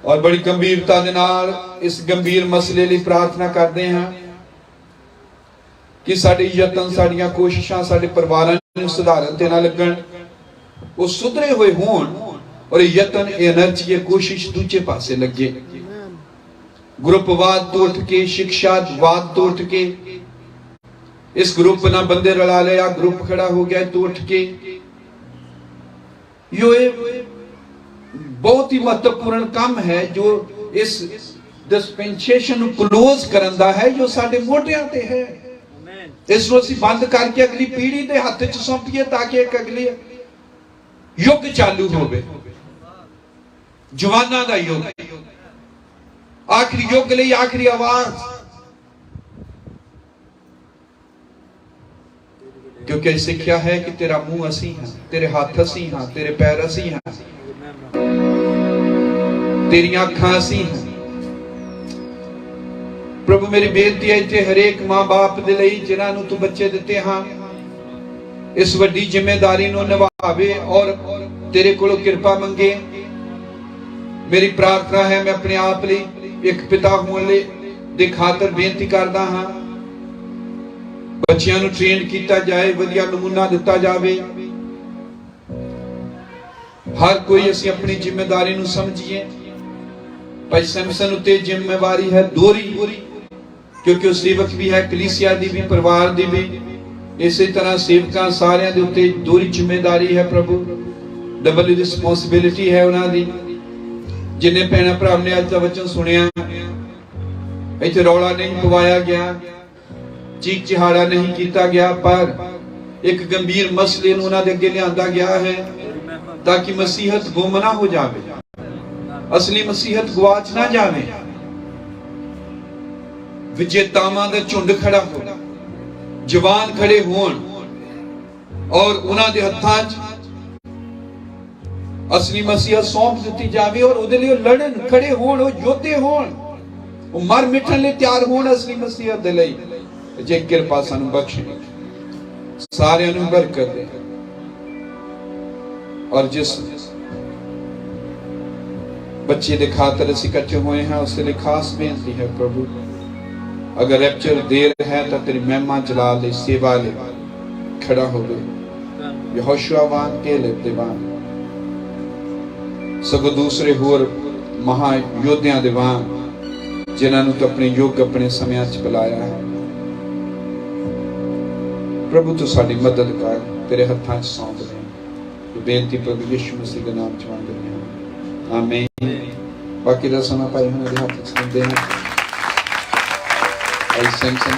और बड़ी गंभीरता दे नाल इस गंभीर मसले लई प्रार्थना करते हैं कि साडे यतन साडियां कोशिशां साडे परिवारां नूं सुधारन ते ना लगण, वो सुधरे हुए होण और यतन एनर्जी ये कोशिश दूजे पासे लगे। ग्रुपवाद तो उठ के, शिक्षावाद तो उठ के, इस ग्रुप ना बंदे रला लिया, ग्रुप खड़ा हो गया तो उठ के, ये बहुत ही महत्वपूर्ण काम है जो इस डिस्पेंसेशन क्लोज करन दा है जो साडे मोढियां ते है। इसनूं असीं बंद करके अगली पीढ़ी दे हत्थ च सौंपीए ताकि एक अगली युग चालू होवे, जवानां दा युग, आखिरी युग लई आखिरी आवाज। क्योंकि सीखा है कि तेरा मुंह असी हां, तेरे हाथ असी हां, तेरे पैर असी हां, तेरियां अखां असी हां। प्रभु मेरी बेनती है इत्थे हरेक मां बाप दे लई जिन्हां नूं तू बच्चे दिते हां इस वड्डी जिम्मेदारी नूं निभावे और तेरे कोलों कृपा मंगे। मेरी प्रार्थना है मैं अपने आप लई एक पिता होने दे खातर बेनती करदा हां, बच्चियां नूं ट्रेन किया जाए, वधिया नमूना दिता जावे। हर कोई असीं अपनी जिम्मेदारी नूं समझिए। भाई सैमसन उत्ते जिम्मेवारी है दोहरी, क्योंकि वो सेवक भी है, कलीसिया दी भी, परिवार दी भी। इसी तरह सेवकां सारियां दे उत्ते दोहरी जिम्मेदारी है प्रभु, डबल रिस्पॉन्सिबिलिटी है उन्हां दी। जिन्ने भैणां भरावां ने अज दा वचन सुनिया, इत्थे रौला नहीं पवाया गया, चीख चिहाड़ा नहीं किया गया, पर एक गंभीर मसले नूं उन्हां दे अगे लिआंदा गया है ताकि मसीहत गुम ना हो जाए, असली मसीहत गवाच ना जाए। विजेतावां दा झुंड खड़ा हो, जवान खड़े होण और उन्हां दे हत्थां च असली मसीहत सौंप दित्ती जावे और उहदे लई लड़न खड़े होण, ओ योद्धे होण, ओ मर मिटण लई तैयार होण असली मसीहत दे लई। जे किरपा सानू बख्शे, सारियां नू बरकत दे। और जिस बच्चे दे खातर असीं इकट्ठे होए हैं उसके लिए खास बेनती है प्रभु, अगर रैप्चर देर है तो तेरी महिमा जलाल दे सेवा ले खड़ा हो गए। यहोशुआ वांग केलेब दे वांग सगों दूसरे होर महा योद्धियां दे वांग जिन्हां नूं तू अपने युग अपने समय च बुलाया है। प्रभु तू साडी मदद कर, तेरे हत्थां च सौंप दे। बेनती प्रभु यीशु मसीह के नाम च मंगदे हां, आमीन। बाकी दा समा भाई हुणां दे हत्थ च दिंदे हां। आई सैमसन